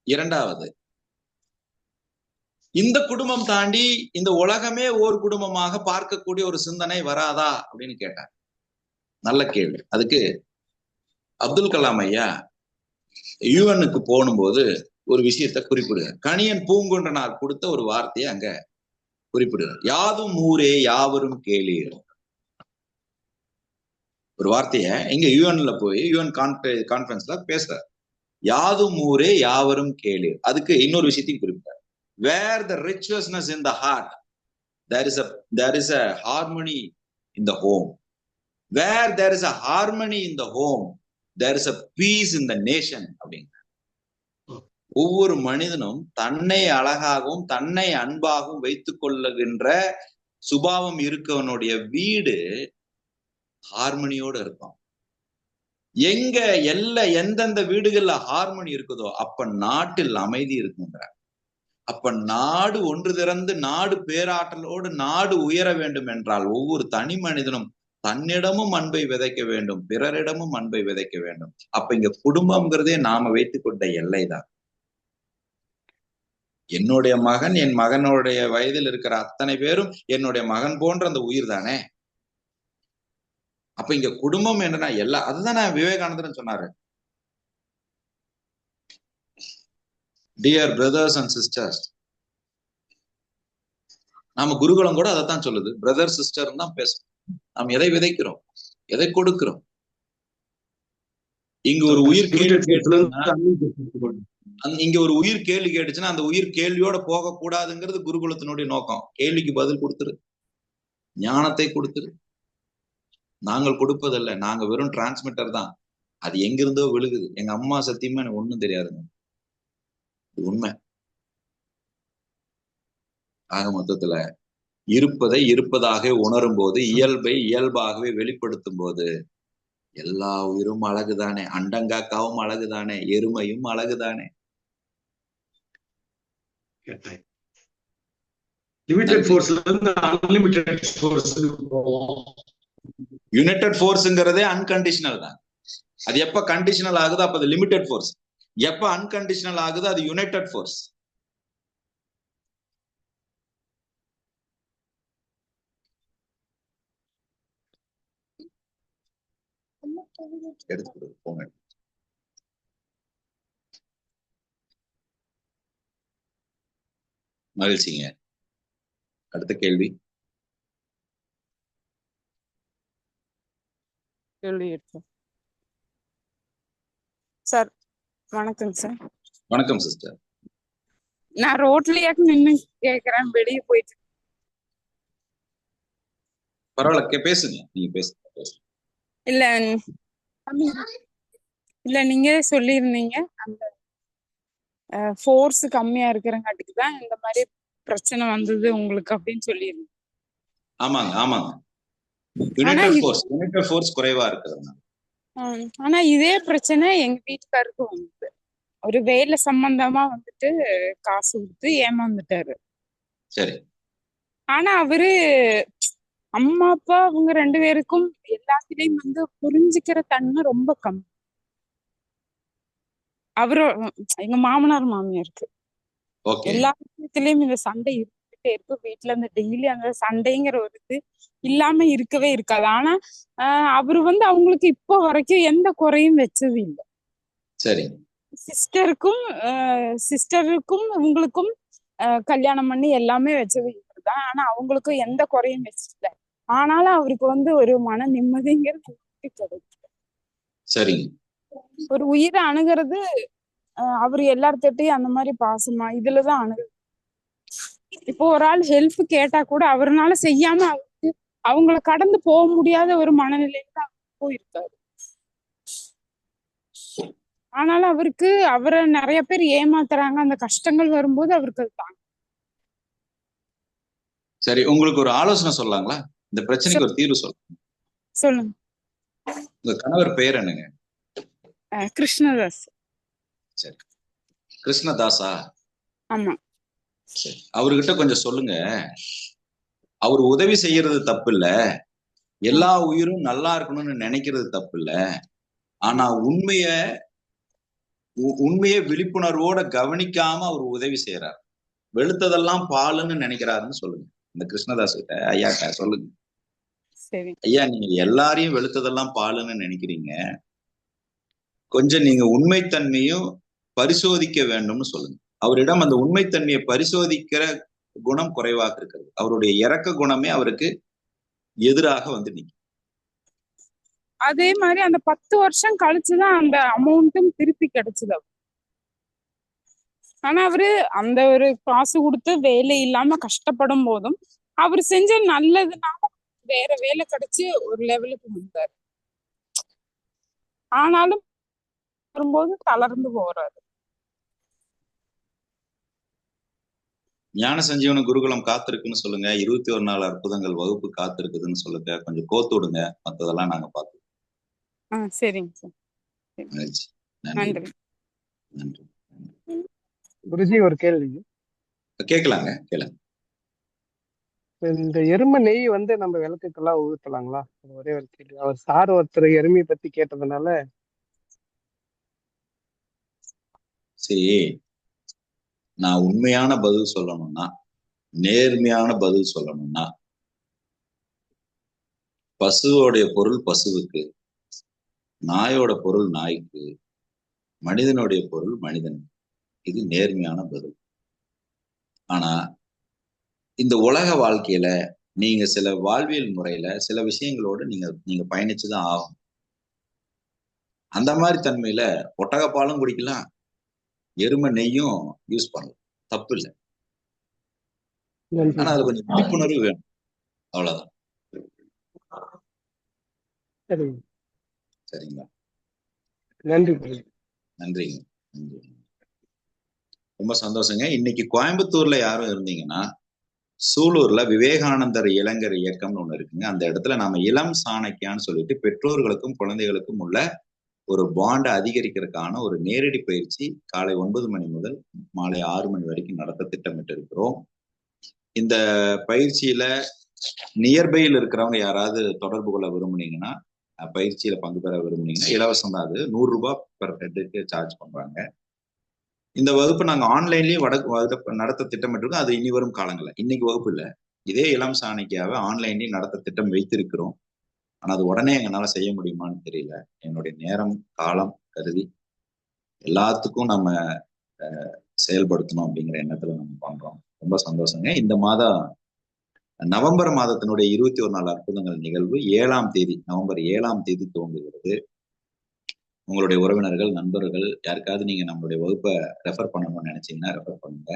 இரண்டாவது, இந்த குடும்பம் தாண்டி இந்த உலகமே ஒரு குடும்பமாக பார்க்கக்கூடிய ஒரு சிந்தனை வராதா அப்படின்னு கேட்டார். நல்ல கேள்வி. அதுக்கு அப்துல் கலாம் ஐயா யுஎனுக்கு போகும்போது ஒரு விஷயத்த குறிப்பிடுகிறார். கணியன் பூங்குன்றனார் கொடுத்த ஒரு வார்த்தையை அங்க குறிப்பிடுகிறார். யாதும் ஊரே யாவரும் கேளீர். ஒரு வார்த்தைய இங்க யுஎன்ல போய் யுஎன் கான்ஃபரன்ஸ்ல பேசுறார். யாதும் ஊரே யாவரும் கேளீர். அதுக்கு இன்னொரு விஷயத்தையும் குறிப்பிட்டார். Where the richness in the heart, there is a harmony in the home. Where there is a harmony in the home, there is a peace in the nation. அப்படிங்க. ஒவ்வொரு மனிதனும் தன்னை அழகாகவும் தன்னை அன்பாகவும் வைத்துக் கொள்ளுகின்ற சுபாவம் இருக்கவனுடைய வீடு ஹார்மனியோட இருக்கும். எங்க எந்தெந்த வீடுகள்ல ஹார்மனி இருக்குதோ அப்ப நாட்டில் அமைதி இருக்குங்கிற. அப்ப நாடு ஒன்று திறந்து நாடு பேராற்றலோடு நாடு உயர வேண்டும் என்றால் ஒவ்வொரு தனி மனிதனும் தன்னிடமும் அன்பை விதைக்க வேண்டும், பிறரிடமும் அன்பை விதைக்க வேண்டும். அப்ப இங்க குடும்பம்ங்கிறதே நாம வைத்துக் கொண்ட எல்லைதான். என்னுடைய மகன், என் மகனுடைய வயதில் இருக்கிற அத்தனை பேரும் என்னுடைய மகன் போன்ற அந்த உயிர் தானே. அப்ப இங்க குடும்பம் என்னன்னா அதுதான் விவேகானந்தன் சொன்னாரு. Dear brothers and sisters. நாம குருகுலம் கூட அதைத்தான் சொல்லுது. பிரதர் சிஸ்டர் தான் பேசுறோம். நாம் எதை விதைக்கிறோம், எதை கொடுக்கிறோம். இங்க ஒரு உயிர் இங்க ஒரு உயிர் கேள்வி கேட்டுச்சுன்னா அந்த உயிர் கேள்வியோட போக கூடாதுங்கிறது குருகுலத்தினுடைய நோக்கம். கேள்விக்கு பதில் கொடுத்துரு, ஞானத்தை கொடுத்துரு. நாங்கள் கொடுப்பதில்லை, நாங்க வெறும் டிரான்ஸ்மிட்டர் தான். அது எங்கிருந்தோ விழுகுது. எங்க அம்மா சத்தியமா எனக்கு ஒண்ணும் தெரியாதுங்க, இது உண்மை. ஆக மொத்தத்துல இருப்பதை இருப்பதாக உணரும் போது, இயல்பை இயல்பாகவே வெளிப்படுத்தும் போது எல்லா உயிரும் அழகுதானே, அண்டங்காக்காவும் அழகுதானே, எருமையும் அழகுதானே. லிமிடெட் ஃபோர்ஸ்ல இருந்து அன்லிமிட்டெட் ஃபோர்ஸ் போவோம். யுனைடெட் ஃபோர்ஸ்ங்கிறதே அன்கண்டிஷனல் தான். அது எப்ப கண்டிஷனல் ஆகுதோ அப்ப அது லிமிடெட் ஃபோர்ஸ். எப்ப அன்கண்டிஷனல் ஆகுதோ அது யுனைடெட் ஃபோர்ஸ். எடுத்து போங்க. மகிழ்ச்சிங்க. அடுத்த கேள்வி. சார் வணக்கம் சார். வணக்கம் சிஸ்டர். நான் ரோட்லயே நின்னு கேக்குறேன், வெளியே போயிட்டு. பரவாயில்ல, பேசுங்க, நீங்க பேசுங்க. இல்ல இல்ல நீங்க சொல்லியிருந்தீங்க அந்த ஃபோர்ஸ் கம்மியா இருக்கிறங்காட்டிக்கு தான் இந்த மாதிரி பிரச்சனை வந்தது உங்களுக்கு அப்படின்னு சொல்லியிருந்தீங்க. ஆமாங்க ஆமாங்க, யுனைடெட் ஃபோர்ஸ் குறைவா இருக்கிறது. ஆனா இதே பிரச்சனை எங்க வீட்டுக்காருக்கு வந்தது. ஒரு வேலை சம்பந்தமா வந்துட்டு காசு கொடுத்து ஏமாந்துட்டாரு. சரி. ஆனா அவரு அம்மா அப்பா அவங்க 2 பேருக்கும் எல்லாத்திலையும் வந்து புரிஞ்சுக்கிற தன்மை ரொம்ப கம்மி. அவரு எங்க மாமனார் மாமியாருக்கு எல்லா விஷயத்திலயும் இந்த சண்டை இருந்துட்டே இருக்கு. வீட்டுல இருந்து டெய்லி அந்த சண்டைங்கிற ஒரு இது இல்லாம இருக்கவே இருக்காது. ஆனா அவரு வந்து அவங்களுக்கு இப்போ வரைக்கும் எந்த குறையும் வச்சது இல்லை. சரி. சிஸ்டருக்கும் உங்களுக்கும் கல்யாணம் பண்ணி எல்லாமே வச்சது இவருதான். ஆனா அவங்களுக்கும் எந்த குறையும் வச்சதில்லை. ஆனாலும் அவருக்கு வந்து ஒரு மன நிம்மதிங்கிறது கிடைக்கும். சரி. ஒரு உயிரை அணுகிறது அவரு எல்லார்த்திட்டையும் அந்த மாதிரி பாசமா இதுலதான் அணுகு. இப்போ ஒரு ஆள் ஹெல்ப் கேட்டா கூட அவருனால செய்யாம அவருக்கு அவங்கள கடந்து போக முடியாத ஒரு மனநிலையில தான் போயிருக்காரு. ஆனாலும் அவருக்கு அவரை நிறைய பேர் ஏமாத்துறாங்க. அந்த கஷ்டங்கள் வரும்போது அவருக்கு அது தாங்க. சரி, உங்களுக்கு ஒரு ஆலோசனை சொல்லலாங்களா? இந்த பிரச்சனைக்கு ஒரு தீர்வு சொல்லுங்க. உங்க கணவர் பெயர் என்னங்க? கிருஷ்ணதாஸ். சரி, கிருஷ்ணதாஸா? ஆமா. சரி, அவர்கிட்ட கொஞ்சம் சொல்லுங்க. அவர் உதவி செய்யறது தப்பு இல்ல, எல்லா உயிரும் நல்லா இருக்கணும்னு நினைக்கிறது தப்பு இல்ல. ஆனா உண்மையை விழிப்புணர்வோட கவனிக்காம அவர் உதவி செய்யறாரு. வெளுத்ததெல்லாம் பாலுன்னு நினைக்கிறாருன்னு சொல்லுங்க. இந்த கிருஷ்ணதாஸ் கிட்ட ஐயாட்ட சொல்லுங்க. ஐயா, நீங்க எல்லாரையும் வெளுத்ததெல்லாம் பாலுன்னு நினைக்கிறீங்க, கொஞ்சம் நீங்க உண்மைத்தன்மையும் பரிசோதிக்க வேண்டும்னு சொல்லுங்க. அவரிடம் அந்த உண்மைத்தன்மையை பரிசோதிக்கிற குணம் குறைவாக இருக்கிறது. அவருடைய இரக்க குணமே அவருக்கு எதிராக வந்து நிற்கும். அதே மாதிரி அந்த 10 வருஷம் கழிச்சுதான் அந்த அமௌண்ட்டும் திருப்பி கிடைச்சது. ஆனா அவரு அந்த ஒரு காசு கொடுத்து வேலை இல்லாம கஷ்டப்படும் போதும் அவர் செஞ்ச நல்லதுனால வேற வேலை கிடைச்சு ஒரு லெவலுக்கு வந்தாரு. ஆனாலும் வரும்போது தளர்ந்து போறாரு. ஞான சஞ்சீவன குருகுலம் காத்திருக்குன்னு சொல்லுங்க. 21 நாள் அற்புதங்கள் வகுப்பு காத்திருக்குதுன்னு சொல்லுங்க. கொஞ்சம் கோத்து விடுங்க, மற்றதெல்லாம் நாங்க பார்த்துக்கோம். சரிங்க சார். நன்றி. நன்றி. குருஜி, ஒரு கேள்வி கேட்கலாங்க, கேளுங்க. இந்த எருமை நெய் வந்து நம்ம விளக்குக்கெல்லாம் ஊத்தலாங்களா? ஒரே ஒரு கேள்வி. அவர் சார் ஒருத்தர் எருமையை பத்தி கேட்டதுனால. சரி, நான் உண்மையான பதில் சொல்லணும்னா, நேர்மையான பதில் சொல்லணும்னா, பசுவோடைய பொருள் பசுவுக்கு, நாயோட பொருள் நாய்க்கு, மனிதனுடைய பொருள் மனிதனுக்கு. இது நேர்மையான பதில். ஆனா இந்த உலக வாழ்க்கையில நீங்க சில வாழ்வியல் முறையில சில விஷயங்களோடு நீங்க பயணிச்சுதான் ஆகும். அந்த மாதிரி தன்மையில ஒட்டகப்பாலும் குடிக்கலாம், எருமை நெய்யும் யூஸ் பண்ணலாம், தப்பு இல்லை. ஆனா அதுல கொஞ்சம் விழிப்புணர்வு வேணும், அவ்வளவுதான். சரிங்களா? நன்றிங்க. நன்றிங்க. ரொம்ப சந்தோஷங்க. இன்னைக்கு கோயம்புத்தூர்ல யாரும் இருந்தீங்கன்னா சூலூர்ல விவேகானந்தர் இளைஞர் இயக்கம்னு ஒண்ணு இருக்குங்க. அந்த இடத்துல நாம இளம் சாணக்கியான்னு சொல்லிட்டு பெற்றோர்களுக்கும் குழந்தைகளுக்கும் உள்ள ஒரு பாண்டை அதிகரிக்கிறதுக்கான ஒரு நேரடி பயிற்சி காலை 9 மணி முதல் மாலை 6 மணி வரைக்கும் நடத்த திட்டமிட்டு இருக்கிறோம். இந்த பயிற்சியில நியர்பையில் இருக்கிறவங்க யாராவது தொடர்பு கொள்ள விரும்புனீங்கன்னா, பயிற்சியில பங்கு பெற விரும்புனீங்கன்னா இலவசம் தான். அது 100 ரூபாய் பெர் ஹெட்டுக்கு சார்ஜ் பண்றாங்க. இந்த வகுப்பு நாங்க ஆன்லைன்லயே நடத்த திட்டமிட்டிருக்கோம். அது இனி வரும் காலங்கள்ல, இன்னைக்கு வகுப்பு இல்ல, இதே இளம் சாணக்கியாவை ஆன்லைன்லயும் நடத்த திட்டம் வைத்திருக்கிறோம். ஆனா அது உடனே எங்களால செய்ய முடியுமான்னு தெரியல. என்னுடைய நேரம் காலம் கருதி எல்லாத்துக்கும் நம்ம செயல்படுத்தணும் அப்படிங்கிற எண்ணத்துல நம்ம பண்றோம். ரொம்ப சந்தோஷங்க. இந்த மாதம் நவம்பர் மாதத்தினுடைய 21 நாள் அற்புதங்கள் நிகழ்வு 7ஆம் தேதி, நவம்பர் 7ஆம் தேதி துவங்குகிறது. உங்களுடைய உறவினர்கள், நண்பர்கள் யாருக்காவது நீங்க நம்மளுடைய வகுப்பை ரெஃபர் பண்ணணும்னு நினைச்சீங்கன்னா ரெஃபர் பண்ணுங்க.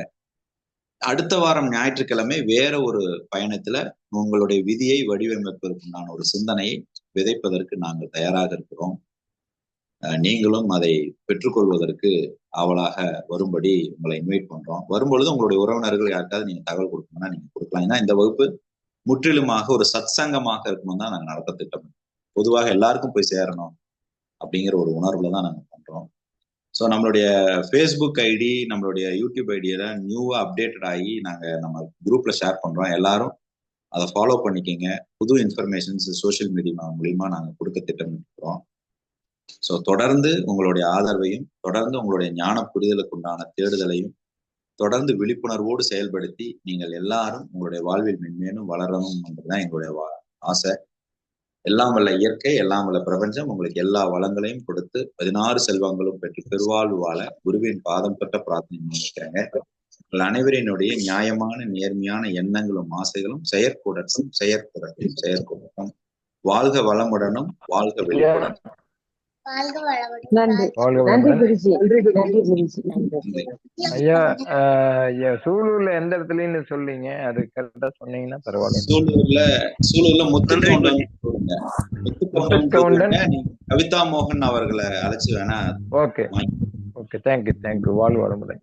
அடுத்த வாரம் ஞாயிற்றுக்கிழமை வேற ஒரு பயணத்துல உங்களுடைய விதியை வடிவமைப்பதற்குண்டான ஒரு சிந்தனையை விதைப்பதற்கு நாங்கள் தயாராக இருக்கிறோம். நீங்களும் அதை பெற்றுக்கொள்வதற்கு ஆவலாக வரும்படி உங்களை இன்வைட் பண்றோம். வரும்பொழுது உங்களுடைய உறவினர்கள் யாருக்காவது நீங்க தகவல் கொடுக்கணும்னா நீங்க கொடுக்கலாம். ஏன்னா இந்த வகுப்பு முற்றிலுமாக ஒரு சத்சங்கமாக இருக்கணும் தான் நாங்கள் நடத்த திட்டம். பொதுவாக எல்லாருக்கும் போய் சேரணும் அப்படிங்கிற ஒரு உணர்வுல தான் நாங்கள் பண்றோம். ஸோ நம்மளுடைய ஃபேஸ்புக் ஐடி, நம்மளுடைய யூடியூப் ஐடியெல்லாம் நியூவா அப்டேட்டட் ஆகி நம்ம குரூப்ல ஷேர் பண்றோம். எல்லாரும் அதை ஃபாலோ பண்ணிக்கங்க. புது இன்ஃபர்மேஷன்ஸ் சோசியல் மீடியா மூலியமா நாங்கள் கொடுக்க திட்டமிட்டுக்கிறோம். ஸோ தொடர்ந்து உங்களுடைய ஆதரவையும், தொடர்ந்து உங்களுடைய ஞான புரிதலுக்கு உண்டான தேடுதலையும் தொடர்ந்து விழிப்புணர்வோடு செயல்படுத்தி நீங்கள் எல்லாரும் உங்களுடைய வாழ்வில் மென்மேலும் வளரணும் என்பதுதான் எங்களுடைய ஆசை. எல்லாம் வல்ல இயற்கை, எல்லாம் வல்ல பிரபஞ்சம் உங்களுக்கு எல்லா வளங்களையும் கொடுத்து 16 செல்வங்களும் பெற்று பெருவாழ்வு வாழ குருவின் பாதம் பெற்ற பிரார்த்தனை நினைக்கிறாங்க. உங்கள் அனைவரினுடைய நியாயமான நேர்மையான எண்ணங்களும் ஆசைகளும் செயற்கூடட்டும். வாழ்க வளமுடனும் வாழ்க வெளியுடனும். நன்றி குருஜி. நன்றி குருஜி. ஐயா, சூலூர்ல எந்த இடத்துலன்னு சொல்லிங்க, அது கரெக்டா சொன்னீங்கன்னா பரவாயில்ல. சூலூர்ல முத்துக்கவுண்டன் கவிதா மோகன் அவர்களை அழைச்சு வேணா. Okay okay, thank you. வாழ்வு வளமுடன்.